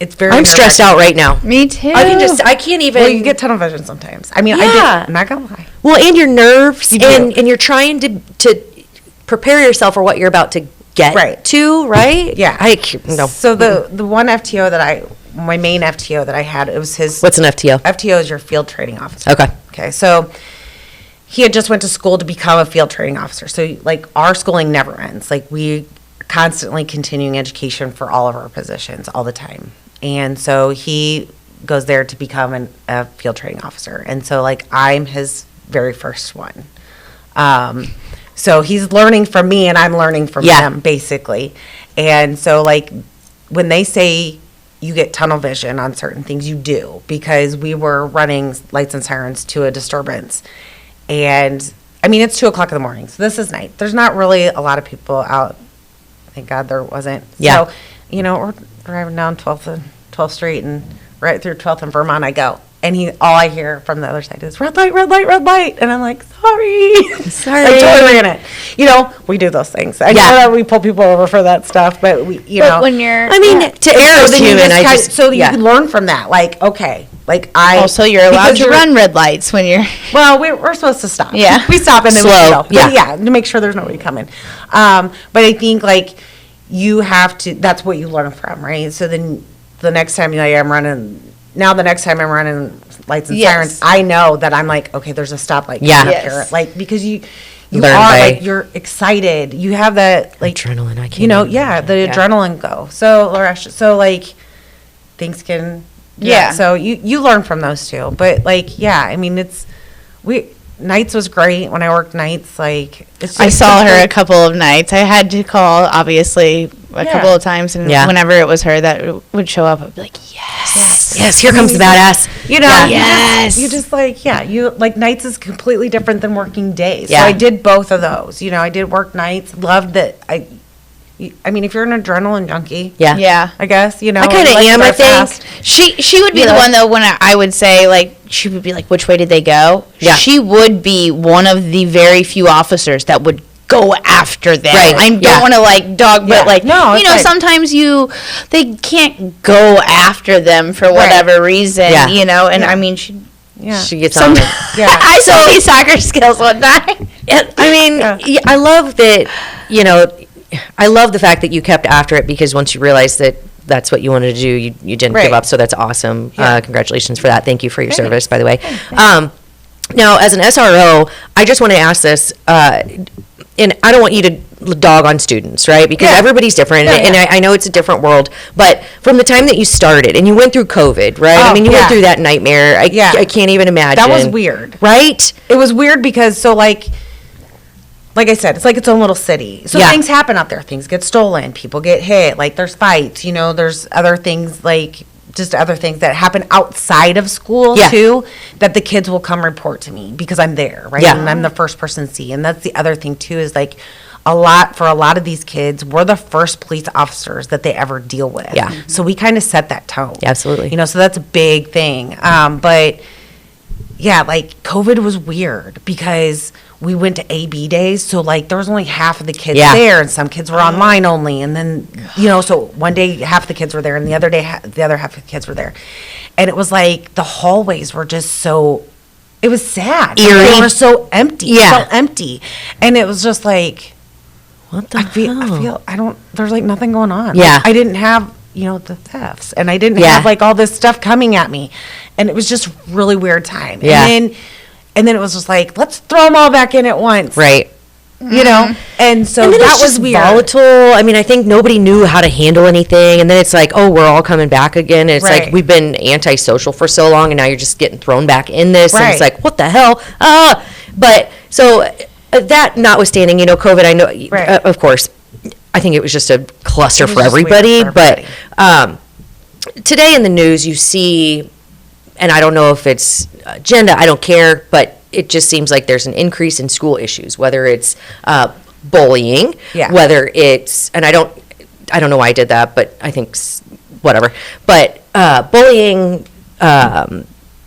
It's very. I'm stressed out right now. Me too. I can't even. Well, you get tunnel vision sometimes. I mean, I'm not gonna lie. Well, and your nerves, and you're trying to prepare yourself for what you're about to get to, right? Yeah. No. So the one FTO my main FTO that I had, it was his. What's an FTO? FTO is your field training officer. Okay. So he had just went to school to become a field training officer. So our schooling never ends. We constantly continuing education for all of our positions all the time. And so he goes there to become a field training officer. And so I'm his very first one. So he's learning from me and I'm learning from him basically. And so, like, when they say you get tunnel vision on certain things, you do, because we were running lights and sirens to a disturbance. And, I mean, it's 2 o'clock in the morning, so this is night. There's not really a lot of people out. Thank God there wasn't. Yeah. So, you know, we're driving down 12th Street, and right through 12th and Vermont I go. And all I hear from the other side is, red light, red light, red light. And I'm like, sorry. I totally ran it. You know, we do those things. I know that we pull people over for that stuff, but But when you're, I mean, to err is human. You can learn from that. Like, okay, like also you're allowed to run red lights when you're. Well, we're supposed to stop. Yeah. We stop and then we Slow. go. Yeah, to make sure there's nobody coming. But I think, like, you have to, that's what you learn from, right? So then the next time I'm running lights and sirens, I know that I'm like, okay, there's a stoplight. Yeah. Here. Like, because you Learn are, by- like, you're excited. You have that, like, Adrenaline, I can't you know, even the imagine. adrenaline go. So, like, things can, so you learn from those too. But, like, I mean, nights was great when I worked nights. Like, it's just, I saw her a couple of nights. I had to call, obviously, a couple of times, and whenever it was her that would show up, I'd be like, yes, here comes the badass. You know, Yes. you just like, you like, nights is completely different than working days. Yeah. So I did both of those. You know, I did work nights, loved it. I mean, if you're an adrenaline junkie, Yeah. I guess, you know. I kinda like am, to I go think. fast. She would be the one, though, when I would say, like, she would be like, which way did they go? Yeah. She would be one of the very few officers that would go after them. Right. I don't want to, like, dog, but, like, No, you it's know, right. sometimes they can't go after them for whatever reason, Yeah. you know, and I mean, she She gets on it. I saw these soccer skills one time. I mean, I love that, you know, I love the fact that you kept after it, because once you realized that that's what you wanted to do, you didn't give up. So that's awesome. Congratulations for that. Thank you for your service, by the way. Now, as an SRO, I just want to ask this, and I don't want you to dog on students, right? Because everybody's different, and I know it's a different world. But from the time that you started, and you went through COVID, right? I mean, you went through that nightmare. I can't even imagine. That was weird. Right? It was weird because, so, like I said, it's like its own little city. So things happen out there. Things get stolen. People get hit. Like, there's fights. You know, there's other things, like, just other things that happen outside of school, too, that the kids will come report to me because I'm there, right? Yeah. And I'm the first person to see. And that's the other thing, too, is, like, for a lot of these kids, we're the first police officers that they ever deal with. Yeah. So we kind of set that tone. Absolutely. You know, so that's a big thing. But, yeah, like, COVID was weird because we went to AB days, so, like, there was only half of the kids there, and some kids were online only, and then, you know, so one day half the kids were there, and the other day the other half of the kids were there. And it was like the hallways were just so, it was sad. Eerie. They were so empty. Yeah. It felt empty. And it was just like, What the there's, like, nothing going on. Yeah. Like, I didn't have, you know, the thefts, and I didn't Yeah. have, like, all this stuff coming at me. And it was just really weird time. Yeah. And then it was just like, let's throw them all back in at once. Right. You know? And so And then that it's was just weird. volatile. I mean, I think nobody knew how to handle anything. And then it's like, oh, we're all coming back again. And it's like, Right. we've been antisocial for so long, and now you're just getting thrown back in this. And it's Right. like, what the hell? But so that notwithstanding, you know, COVID, I know, of course, I think it was just a cluster was for just weird everybody. for But everybody. today in the news, you see, and I don't know if it's agenda, I don't care, but it just seems like there's an increase in school issues, whether it's bullying, whether it's, and I don't know why I did that, but I think whatever. But bullying,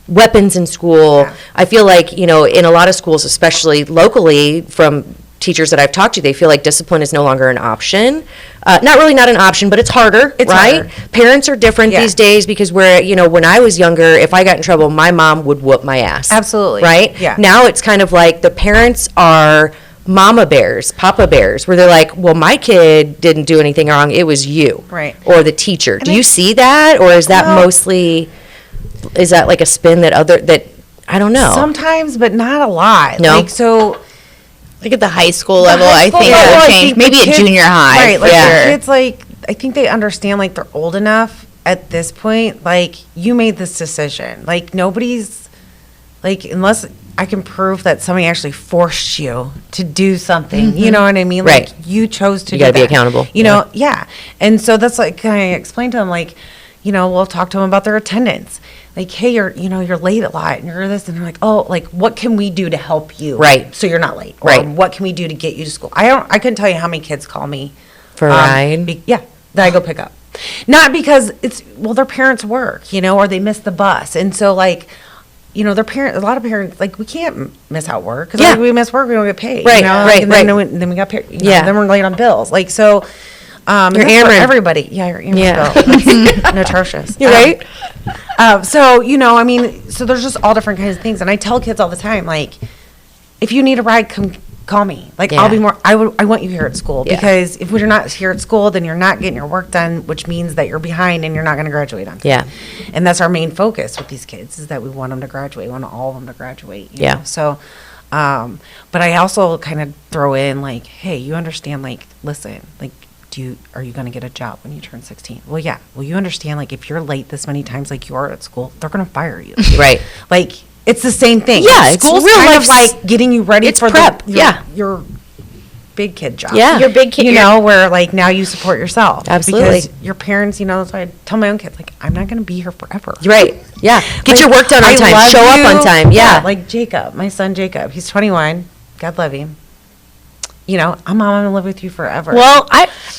weapons in school. I feel like, you know, in a lot of schools, especially locally, from teachers that I've talked to, they feel like discipline is no longer an option. Not an option, but it's harder, right? harder. Parents are different these days, because you know, when I was younger, if I got in trouble, my mom would whoop my ass. Absolutely. Right? Yeah. Now it's kind of like the parents are mama bears, papa bears, where they're like, well, my kid didn't do anything wrong, it was you. Right. Or the teacher. Do you see that? Or is that mostly, is that like a spin that I don't know. Sometimes, but not a lot. No? Like, so, Like at the high school level, high I school think level, it'll I change. think Maybe the at kids- junior high. Right, like, for the sure. kids, like, I think they understand, like, they're old enough at this point, like, you made this decision. Like, nobody's, like, unless I can prove that somebody actually forced you to do something. You know what I mean? Right. Like, you chose to You do gotta be that. accountable. You know, yeah. And so that's like, I explained to them, like, you know, we'll talk to them about their attendance. Like, hey, you're late a lot, and you're this, and they're like, oh, like, what can we do to help you? Right. So you're not late. Or Right. what can we do to get you to school? I couldn't tell you how many kids call me. For a ride? Yeah, that I go pick up. Not because their parents work, you know, or they miss the bus. And so, like, you know, a lot of parents, like, we can't miss out work. Because Yeah. we miss work, we don't get paid. Right, you know? right, And then we got paid. You know, Yeah. Then we're late on bills. Like, so. And You're that's for hammered. everybody. Yeah, you're hammered. Yeah. It's atrocious. You're right. So, you know, I mean, so there's just all different kinds of things. And I tell kids all the time, like, if you need a ride, come call me. Like, Yeah. I'll be I want you here at school. Yeah. Because if you're not here at school, then you're not getting your work done, which means that you're behind and you're not going to graduate on time. Yeah. And that's our main focus with these kids, is that we want them to graduate. We want all of them to graduate. You Yeah. know? So, but I also kind of throw in, like, hey, you understand, like, listen, like, are you going to get a job when you turn 16? Well, yeah. Well, you understand, like, if you're late this many times, like you are at school, they're going to fire you. Right. Like, it's the same thing. Yeah, it's School's real kind life of like getting you ready it's for prep, yeah. your big kid job. Yeah. Your big kid, You know, where, like, now you support yourself. Absolutely. Because your parents, you know, that's why I tell my own kids, like, I'm not going to be here forever. Right. Yeah. Get Like, your work done on I time. love Show up you. on time. Yeah. Like Jacob, my son Jacob, he's 21. God love him. You know, I'm going to live with you forever. Well,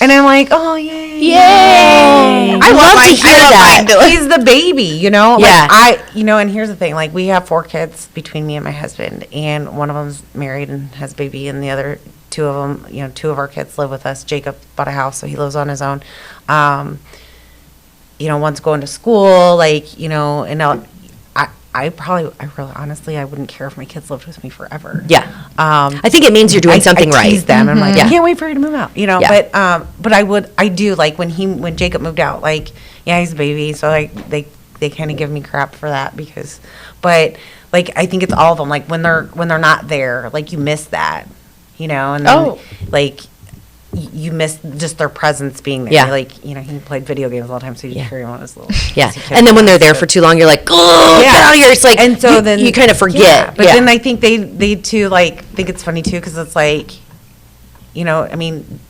And I'm like, oh, yay. Yay. I love to hear that. He's the baby, you know? Yeah. Like, and here's the thing, like, we have 4 kids between me and my husband, and one of them's married and has a baby, and the other 2 of them, you know, 2 of our kids live with us. Jacob bought a house, so he lives on his own. You know, one's going to school, like, you know, and I really, honestly, I wouldn't care if my kids lived with me forever. Yeah. I think it means you're doing something I right. tease them. I'm like, Yeah. I can't wait for you to move out. You know, Yeah. but I do, like, when Jacob moved out, like, yeah, he's a baby, so, like, they kind of give me crap for that but like, I think it's all of them. Like, when they're not there, like, you miss that, you know, and then like, you miss just their presence being there. Yeah. Like, you know, he played video games all the time, so you Yeah. carry him on his little. Yeah. easy kid And then when they're there box, for but- too long, you're like, oh, get out of here. It's like, and so then you kind of forget. Yeah, but Yeah. then I think they too, like, think it's funny too, because it's like, you know, I mean,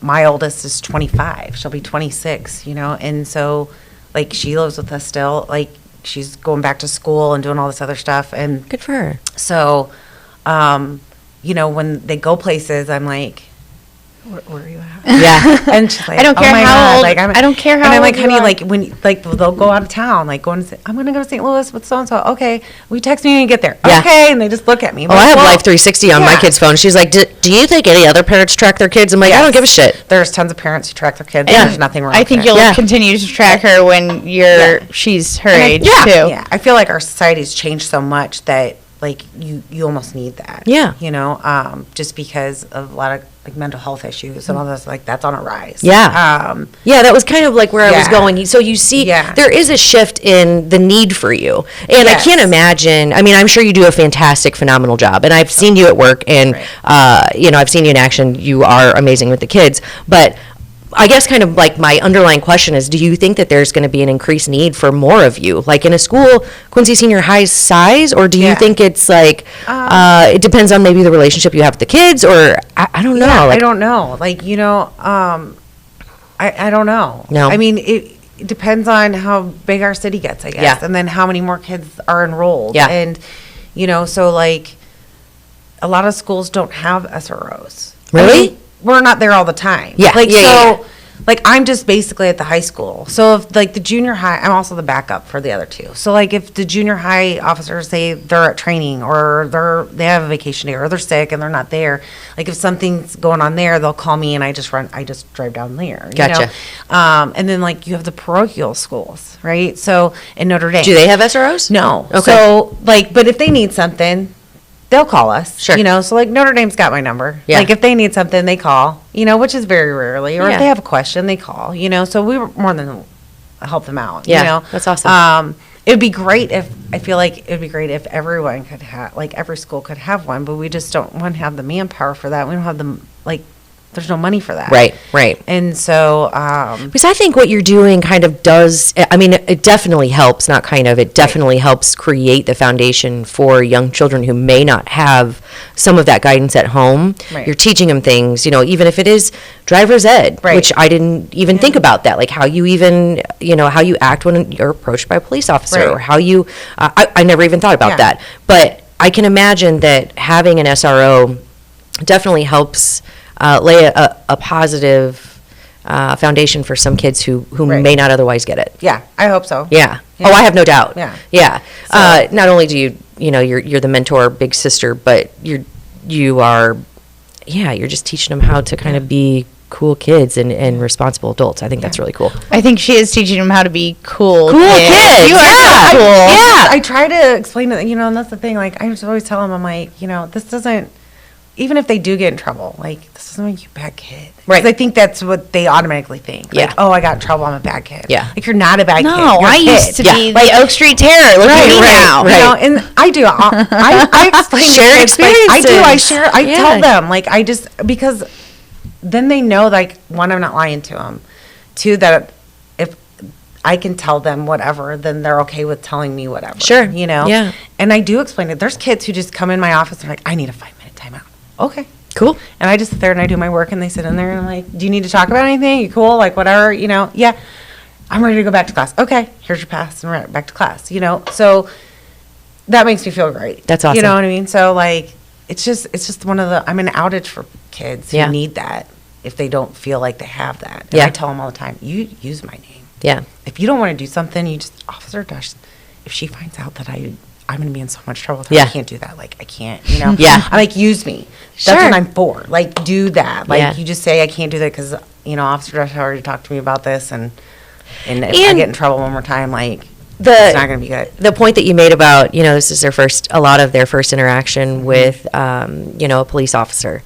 my oldest is 25. She'll be 26. You know, and so, like, she lives with us still. Like, she's going back to school and doing all this other stuff, and Good for her. so, you know, when they go places, I'm like, where are you at? Yeah. And she's like, I don't oh care my how God. old- Like, I don't care how And I'm like, old you honey, are. like, when, like, they'll go out of town, like, I'm going to go to St. Louis with so-and-so. Okay. We text me when you get there. Yeah. Okay. And they just look at me. Oh, I have Well, Life 360 on my yeah. kid's phone. She's like, do you think any other parents track their kids? I'm like, I don't Yes. give a shit. There's tons of parents who track their kids. Yeah. There's nothing wrong I with think it. you'll Yeah. continue to track her when she's her And I- age yeah. too. Yeah. I feel like our society's changed so much that, like, you almost need that. Yeah. You know, just because of a lot of, like, mental health issues and all this, like, that's on a rise. Yeah. Yeah, that was kind of like where I was Yeah. going. So you see, Yeah. there is a shift in the need for you. And I Yes. can't imagine, I mean, I'm sure you do a fantastic, phenomenal job. And I've seen you at work and, you know, I've seen you in action. You are amazing with the kids. But I guess kind of like my underlying question is, do you think that there's going to be an increased need for more of you? Like in a school, Quincy Senior High's size, or do you Yeah. think it's like, it depends on maybe the relationship you have with the kids, or I don't know. Yeah, like, I don't know. Like, you know, I don't know. No. I mean, it depends on how big our city gets, I guess. Yeah. And then how many more kids are enrolled. Yeah. And, you know, so, like, a lot of schools don't have SROs. Really? I mean, we're not there all the time. Yeah. Like, Yeah, so, yeah, yeah. like, I'm just basically at the high school. So, if, like, the junior high, I'm also the backup for the other 2. So, like, if the junior high officers say they're at training or they have a vacation day or they're sick and they're not there, like, if something's going on there, they'll call me and I just drive down there. You Gotcha. know? And then, like, you have the parochial schools, right? So, in Notre Dame. do they have SROs? No. Okay. So, like, but if they need something, they'll call us. Sure. You know, so, like, Notre Dame's got my number. Yeah. Like, if they need something, they call, you know, which is very rarely. Or Yeah. if they have a question, they call, you know. So we were more than help them out, Yeah, you know. that's awesome. It would be great I feel like it would be great if everyone could have, like, every school could have one, but we just don't want to have the manpower for that. We don't have the there's no money for that. Right. And so, Because I think what you're doing kind of does, I mean, it definitely helps, not kind of, it definitely helps create the foundation for young children who may not have some of that guidance at home. Right. You're teaching them things, even if it is driver's ed, Right. which I didn't even think about that, like how you even, how you act when you're approached by a police officer, Right. or how you, I never even thought about Yeah. that. But I can imagine that having an SRO definitely helps lay a positive foundation for some kids who Right. may not otherwise get it. yeah, I hope so. Yeah. Yeah. Oh, I have no doubt. Yeah. Yeah. So- Not only do you're the mentor, big sister, but you are, you're just teaching them how to kind of be cool kids and responsible adults. I think that's really cool. I think she is teaching them how to be cool Cool kids. You are Yeah. so cool. I try to explain it, and that's the thing. Like, I just always tell them, I'm like, this doesn't, even if they do get in trouble, like, this doesn't make you a bad kid. 'Cause Right. I think that's what they automatically think. Yeah. Like, oh, I got in trouble, I'm a bad kid. Yeah. Like, you're not a bad kid. No, You're a I kid. used to Yeah. be Like- the Oak Street Terror. Look at me now. right. And I do. I explain to Shared kids, like, I do. I experiences. share. I Yeah. tell them, like, I just, because then they know, like, one, I'm not lying to them. Two, that if I can tell them whatever, then they're okay with telling me whatever. Sure. Yeah. And I do explain it. There's kids who just come in my office and are like, I need a 5-minute timeout. Okay. Cool. And I just sit there and I do my work, and they sit in there and I'm like, do you need to talk about anything? You cool? Like, whatever, yeah. I'm ready to go back to class. Okay, here's your pass, and we're back to class, So that makes me feel great. That's awesome. You know what I mean? So, like, it's just one of the, I'm an outage for kids Yeah. who need that if they don't feel like they have that. And Yeah. I tell them all the time, you use my name. Yeah. If you don't want to do something, you just, Officer Dusch, if she finds out that I'm going to be in so much trouble with her, Yeah. I can't do that. Like, I can't, Yeah. I'm like, use me. Sure. That's what I'm for. Like, do that. Like, Yeah. you just say, I can't do that because, Officer Dusch already talked to me about this, and if I And get in trouble one more time, like, the it's not going to be good. the point that you made about, this is a lot of their first interaction with, a police officer.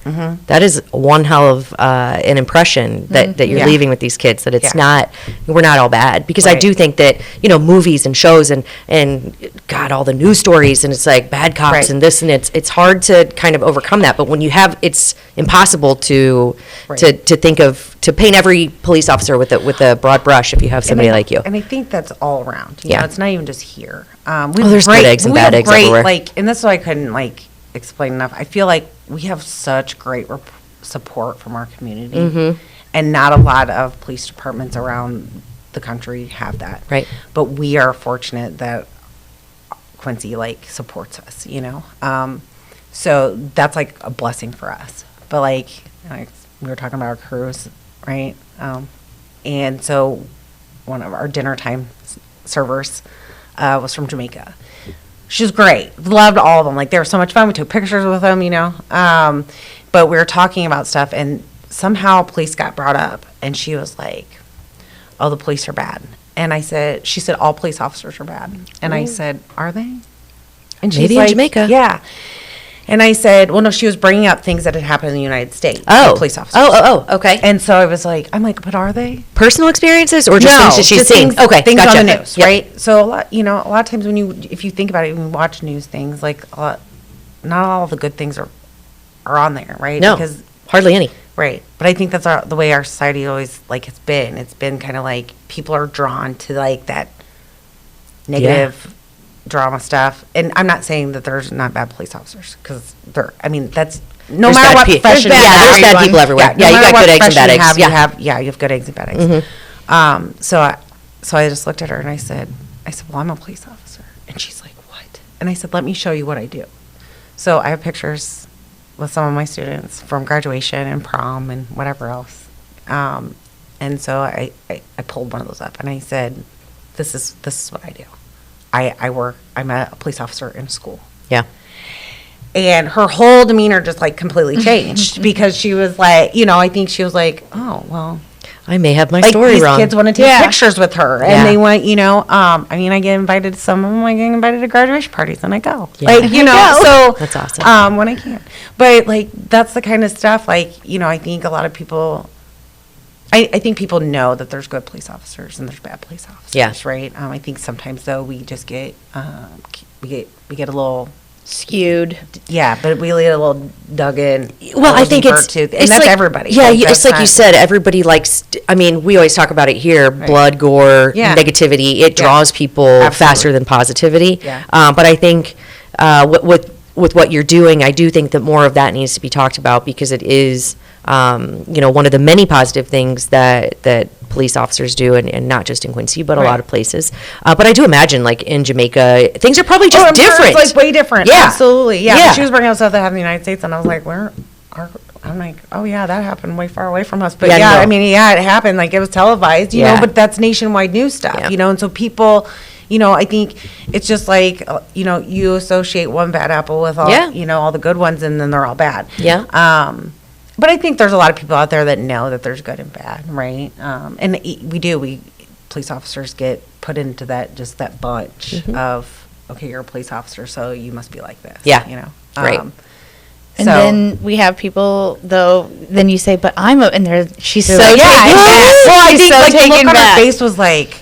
That is one hell of an impression that you're Yeah. leaving with these kids, that it's Yeah. we're not all bad. Because I Right. do think that, movies and shows and God, all the news stories, and it's like bad cops Right. and this, and it's hard to kind of overcome that. But when you have, it's impossible to Right. think of, to paint every police officer with a broad brush if you have somebody And I- like you. And I think that's all around. You Yeah. know, it's not even just here. There's good eggs and bad eggs everywhere. Like, and this is why I couldn't, like, explain enough. I feel like we have such great support from our community. Mm-hmm. And not a lot of police departments around the country have that. Right. But we are fortunate that Quincy, like, supports us, So that's, like, a blessing for us. But, like we were talking about our cruise, right? And so one of our dinner time servers was from Jamaica. She was great. Loved all of them. Like, they were so much fun. We took pictures with them, But we were talking about stuff, and somehow police got brought up, and she was like, oh, the police are bad. And she said, all police officers are bad. And I said, are they? And she's Maybe in like, Jamaica. Yeah. And I said, well, no, she was bringing up things that had happened in the United States. Oh. with police officers. Okay. And so I was like, I'm like, but are they? Personal experiences or just things that she's just seen? things, Okay, things gotcha. on the news, Yep. right? So a lot of times if you think about it, when you watch news things, like not all the good things are on there, right? No, Because hardly any. right, but I think that's the way our society always has been. It's been kind of like people are drawn to like that negative drama stuff. And I'm not saying that there's not bad police officers, because that's no There's matter bad what pe- profession. there's bad- you there's have, bad people everywhere. no Yeah, you matter got what good eggs and bad profession eggs. You Yeah. have, you have good eggs and bad eggs. So I just looked at her and I said, well, I'm a police officer. And she's like, what? And I said, let me show you what I do. So I have pictures with some of my students from graduation and prom and whatever else. And so I pulled one of those up and I said, this is what I do. I'm a police officer in school. Yeah. And her whole demeanor just like completely changed because she was like, I think she was like, oh, well, I may have my like story these wrong. kids want to take pictures with her and Yeah. they want, I get invited to some of them, I get invited to graduation parties and I go. Yeah. Like, so That's awesome. when I can. But like, that's the kind of stuff, like, I think a lot of people, I think people know that there's good police officers and there's bad police officers, Yeah. right? I think sometimes though we just get we get a little skewed. Yeah, but we a little dug in. Well, I think it's and it's that's like, everybody. Yeah, Like, it's that's like you not- said. Everybody likes. I mean, we always talk about it here: blood, gore, Yeah. negativity. It draws people faster than positivity. Yeah. But I think with what you're doing, I do think that more of that needs to be talked about because it is, one of the many positive things that police officers do, and not just in Quincy, but a lot of places. But I do imagine, like in Jamaica, things are probably just I'm sure different. it's like way different. Yeah. Absolutely. Yeah. Yeah. She was bringing up stuff that happened in the United States, and I was like, I'm like, oh yeah, that happened way far away from us. But Yeah, yeah, no. I mean, yeah, it happened. Like it was televised, you Yeah. know, but that's nationwide news stuff, Yeah. and so people, I think it's just like, you associate one bad apple with all, all the good ones, and then they're all bad. Yeah. But I think there's a lot of people out there that know that there's good and bad, right? And police officers get put into that bunch of, okay, you're a police officer, so you must be like this. Yeah. Right. And So- then we have people, though, then you say, but she's so She's taken like, well, I she's think so like the taken look on her back. face was like,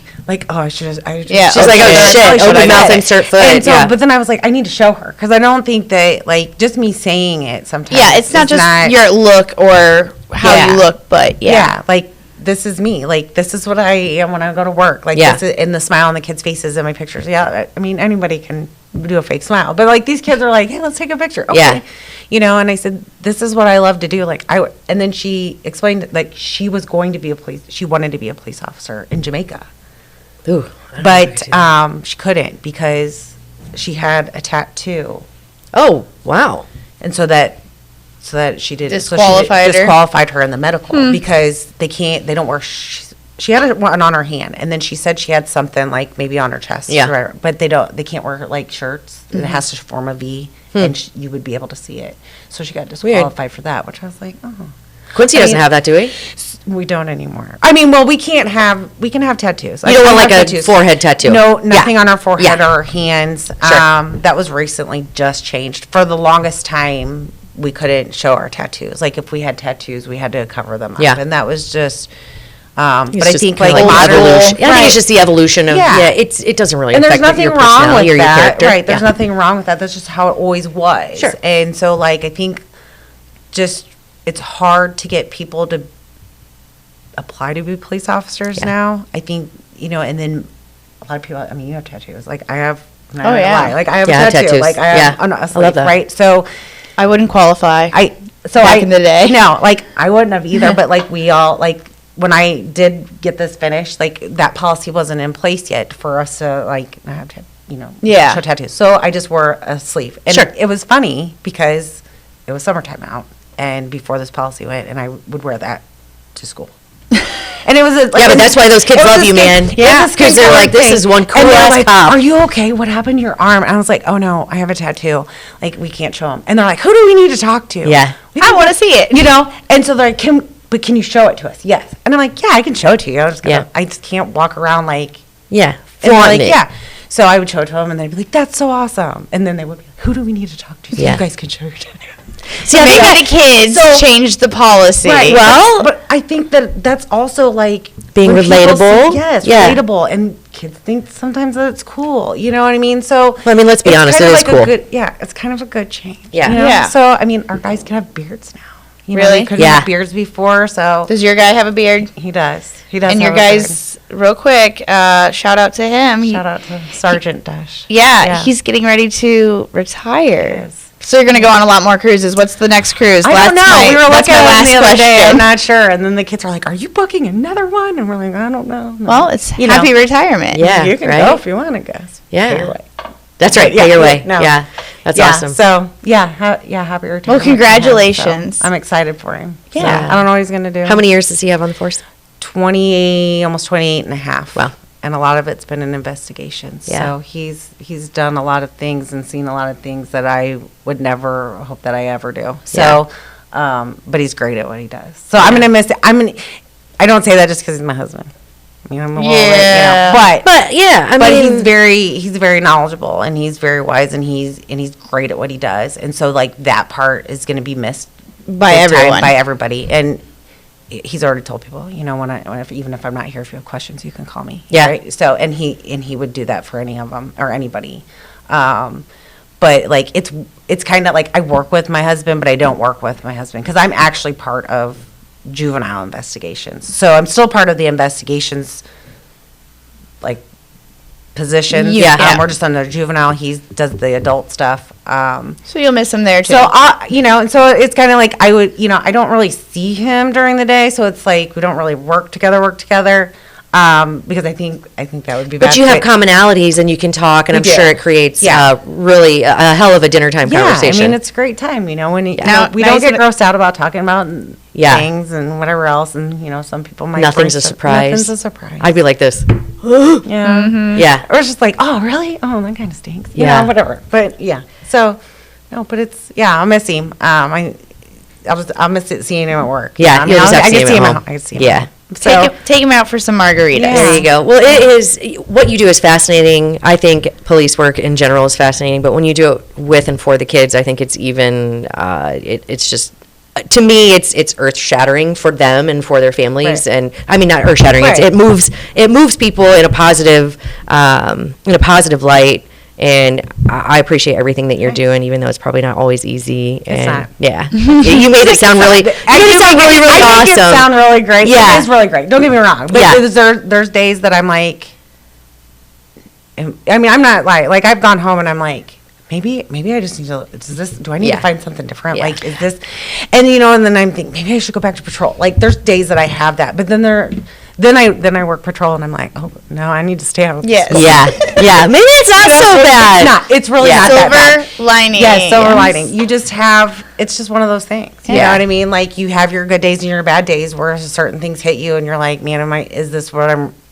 oh, I should have. Yeah. She's like, oh, shit, open mouth, insert foot. And so, Yeah. but then I was like, I need to show her because I don't think that like just me saying it sometimes. Yeah, it's not is just your look or how Yeah. you look, but Yeah, like this is me. Like this is what I am when I go to work. Like Yeah. this is, and the smile on the kids' faces in my pictures. Yeah, I mean anybody can do a fake smile, but like these kids are like, hey, let's take a picture. Okay. Yeah. And I said, this is what I love to do. Like and then she explained like she was going to be she wanted to be a police officer in Jamaica. Ooh. But she couldn't because she had a tattoo, Oh, wow. and so that she did Disqualified her? in the medical because they don't wear. She had one on her hand, and then she said she had something like maybe on her chest. Yeah. or whatever, but they can't wear like shirts. It has to form a V, and you would be able to see it. So she got disqualified for that, which I was like, oh. Quincy doesn't have that, do we? We don't anymore. I mean, well, we can have tattoos. You don't want I like have a tattoos. forehead tattoo? No, nothing Yeah. on our forehead Yeah. or our hands. Sure. That was recently just changed. For the longest time, we couldn't show our tattoos. Like if we had tattoos, we had to cover them up. Yeah. And that was just. It's But I just think kinda like modern, evolution. I think right. it's just the evolution of it doesn't really And there's affect nothing your wrong personality with or your that, character. right? There's Yeah. nothing wrong with that. That's just how it always was. Sure. And so, like, I think just it's hard to get people to apply to be police officers Yeah. now. I think and then a lot of people. I mean, you have tattoos. Like I have. I'm not Oh, gonna yeah. lie. Like I have Yeah, I a have tattoo. tattoos. Like I have Yeah. on a I love sleeve, that. right? So I wouldn't qualify. back in the day. No, like I wouldn't have either. But like we all like when I did get this finished, like that policy wasn't in place yet for us to like not have to, Yeah. show tattoos. So I just wore a sleeve, and Sure. it was funny because it was summertime out, and before this policy went, and I would wear that to school. And it was Yeah, but that's why those kids it was love a you, man. it Yeah, was a 'cause they're skateboard like, this thing. is one And they're cool-ass like, cop. Are you okay? What happened to your arm? And I was like, oh no, I have a tattoo. Like we can't show them. And they're like, who do we need to talk to? Yeah. I want to see it. And so they're like, can you show it to us? Yes. And I'm like, yeah, I can show it to you. Yeah. I just can't walk around like, Yeah. and they're Flaunt like, it. yeah. So I would show it to them, and they'd be like, that's so awesome. And then they would be like, who do we need to talk to? So Yeah. you guys can show your tattoo. See, Maybe I the kids changed the policy. Right. Well- but I think that's also like Being when people relatable. yes, Yeah. relatable, and kids think sometimes that it's cool. You know what I mean? So Well, I mean, let's be it's honest, kind it of is like a cool. good- yeah, it's kind of a good change. Yeah. you know? Yeah. So I mean, our guys can have beards now. Really? They couldn't Yeah. have beards before, so Does your guy have a beard? he does. He does. And your have a beard. guys, real quick, shout out to him. Shout out to Sergeant Dusch. Yeah, he's getting ready to retire. Yes. So you're going to go on a lot more cruises. What's the next cruise? I don't know. We were That's looking my at last it the other day. I'm question. not sure. And then the kids are like, "Are you booking another one?" And we're like, "I don't know." No. Well, it's You know. happy retirement. Yeah. you can right? go if you want to go. Yeah. Pay your way. That's right. Yeah, Pay your yeah, way. no. Yeah. That's Yeah, awesome. So happy retirement. Well, for him, congratulations. so I'm excited for him. So, Yeah. I don't know what he's gonna do. How many years does he have on the force? 20, almost 28 and a half. Wow. And a lot of it's been in investigations. Yeah. So he's done a lot of things and seen a lot of things that I would never hope that I ever do. So, but he's great at what he does. So I'm gonna miss it. I don't say that just because he's my husband. I mean, I'm a little, Yeah. But yeah, I but mean, he's very knowledgeable, and he's very wise, and he's great at what he does. And so like that part is going to be missed By big time everyone. by everybody. And he's already told people, even if I'm not here, if you have questions, you can call me. Yeah. Right? So and he would do that for any of them or anybody. but like it's kind of like I work with my husband, but I don't work with my husband because I'm actually part of juvenile investigations. So I'm still part of the investigations, like, positions. Yeah. We're just under juvenile. He does the adult stuff. So you'll miss him there too. So, and so it's kind of like I don't really see him during the day. So it's like we don't really work together. Because I think that would be bad. But you have commonalities and you can talk, and I'm sure it creates really a hell of a dinner time conversation. I mean, it's a great time, when we Now don't get grossed out about talking about things and whatever else, and some people might. Nothing's a surprise. Nothing's a surprise. I'd be like this. Yeah. Yeah. Or it's just like, oh, really? Oh, that kind of stinks. Yeah. Whatever. But yeah. So, no, but it's I'll miss him. I'll miss seeing him at work. Yeah, you'll just have to see him at home. I can see him. Yeah. So Take him out for some margaritas. Yeah. There you go. Well, it is, what you do is fascinating. I think police work in general is fascinating, but when you do it with and for the kids, I think it's even, it's just, to me, it's earth shattering for them and for their families. Right. And I mean, not earth shattering. Right. It moves people in a positive light. And I appreciate everything that you're doing, even though it's probably not always easy. It's not. Yeah. You made it sound really, really I think awesome. it sound really great. Yeah. It is really great. Don't get me wrong. But there's days that I'm like, I mean, I'm not like I've gone home and I'm like, maybe I just need to, do I need to find something different? Yeah. Like, is this, and and then I'm thinking, maybe I should go back to patrol. Like, there's days that I have that, but then I work patrol and I'm like, oh, no, I need to stay out. Yes. Yeah. Maybe it's not so bad. It's really not that bad. Silver lining. Yes, silver lining. You just it's just one of those things. You know what I mean? Like, you have your good days and your bad days where certain things hit you and you're like, man,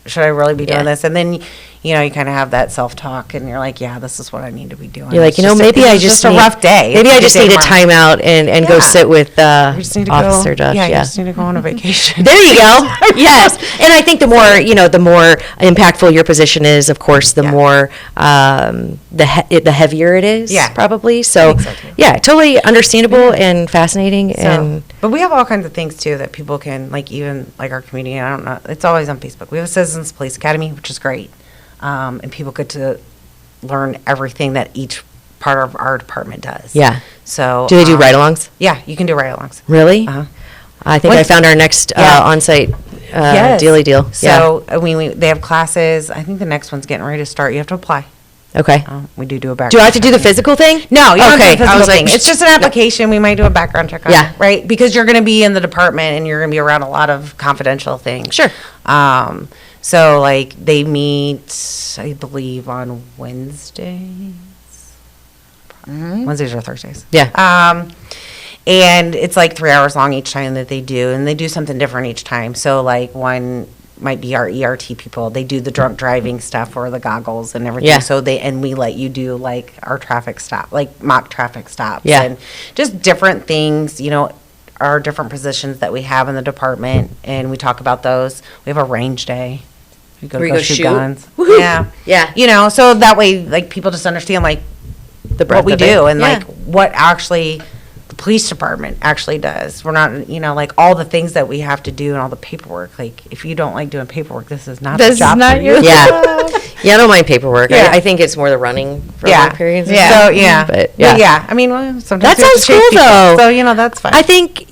should I really be doing this? And then, you kind of have that self-talk and you're like, yeah, this is what I need to be doing. You're like, maybe I just need a rough day. Maybe I just need a timeout and go sit with Officer Dusch. Yeah, you just need to go on a vacation. There you go. Yes. And I think the more impactful your position is, of course, the more the heavier it is. Yeah. Probably. So, yeah, totally understandable and fascinating. But we have all kinds of things too that people can, like, even like our community. I don't know. It's always on Facebook. We have a Citizens Police Academy, which is great. And people get to learn everything that each part of our department does. Yeah. So do they do ride-alongs? Yeah, you can do ride-alongs. Really? Uh-huh. I think I found our next on-site dealy deal. So they have classes. I think the next one's getting ready to start. You have to apply. Okay. We do a background. Do I have to do the physical thing? No, you don't have to do the I physical was thing. like, It's just an application. We might do a background check on it, right? Because you're going to be in the department and you're going to be around a lot of confidential things. Sure. So, like, they meet, I believe, on Wednesdays. Wednesdays or Thursdays. Yeah. And it's like 3 hours long each time that they do, and they do something different each time. So, like, one might be our ERT people. They do the drunk driving stuff or the goggles and everything. Yeah. So we let you do, like, our traffic stop, like mock traffic stops. Yeah. And just different things, our different positions that we have in the department, and we talk about those. We have a range day. We Where you go shoot guns. Woo-hoo. Yeah. Yeah. So that way, like, people just understand, like, The what we breadth of do it. and, like, what actually the police department actually does. We're not, like, all the things that we have to do and all the paperwork. Like, if you don't like doing paperwork, this is not the job for you. Yeah. Yeah, I don't mind paperwork. Yeah. I think it's more the running for long periods. and Yeah. stuff. So, yeah. But, yeah. I mean, sometimes That you have to sounds chase cool, people. though. So, that's fine. I think,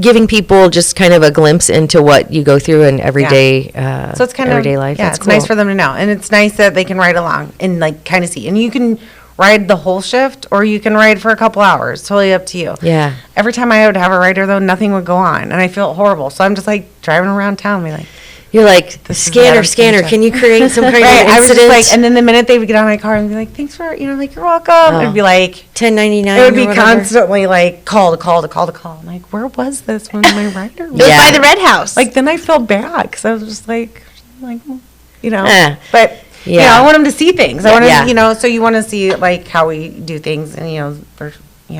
giving people just kind of a glimpse into what you go through in everyday, So it's kind everyday of life. Yeah, That's it's cool. nice for them to know, and it's nice that they can ride along and, like, kind of see. And you can ride the whole shift, or you can ride for a couple hours. Totally up to you. Yeah. Every time I would have a rider, though, nothing would go on, and I felt horrible. So I'm just, like, driving around town, and be like, You're like, This is scanner, what I'm scanner, saying. can you create some kind right, of I was incident? just like, and then the minute they would get on my car and be like, thanks for, like, you're welcome. Oh. It'd be like, 1099. it would be or whatever. constantly, like, call. I'm like, where was this when my rider was? It was Yeah. by the Red House. Like, then I felt bad because I was just like, Eh. but Yeah. I want them to see things. I want Yeah. to, so you want to see, like, how we do things, and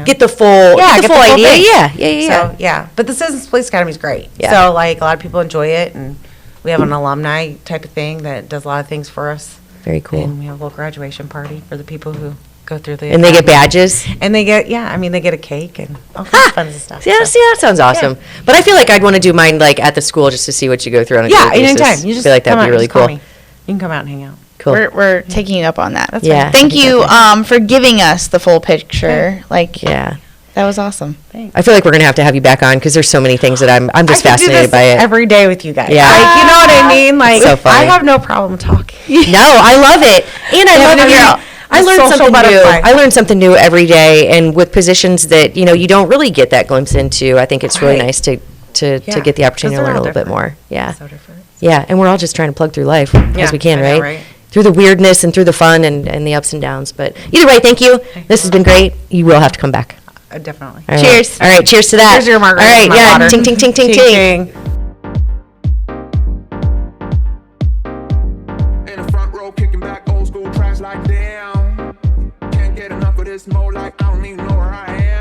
Get the full, get get the full idea. thing. Yeah. So but the Citizens Police Academy is great. Yeah. So, like, a lot of people enjoy it, and we have an alumni type of thing that does a lot of things for us. Very cool. And we have a little graduation party for the people who go through the And they get academy. badges. And they get they get a cake and all kinds of fun stuff. Yeah, so. see, that sounds awesome. But I feel like I'd want to do mine, like, at the school just to see what you go through on a Yeah, daily basis. anytime. You just I feel like that'd come be out, really just call cool. me. You can come out and hang out. Cool. We're taking you up on that. That's Yeah. fine. Thank you for giving us the full picture. Like, Yeah. that was awesome. I feel like we're going to have you back on because there's so many things that I'm just I could do fascinated this by it. every day with you guys. Yeah. Like, you know what I mean? Like, so funny. I have no problem talking. No, I love it. And I love it. I learned social something new. butterfly. I learned something new every day, and with positions that you don't really get that glimpse into. I think it's really Right. nice to Yeah, get the opportunity 'cause to learn they're a all little bit different. more. Yeah, So different. yeah, and we're all just trying to plug through life as Yeah, we can, I know, right? right? Through the weirdness and through the fun and the ups and downs. But either way, thank you. This has been great. You will have to come back. Definitely. All right. Cheers. All right, cheers to that. Here's your margarita. All right, my yeah, water. ting ting ting ting ting. In the front row, kicking back old school tracks like damn. Can't get enough of this mode, like I don't even know where I am.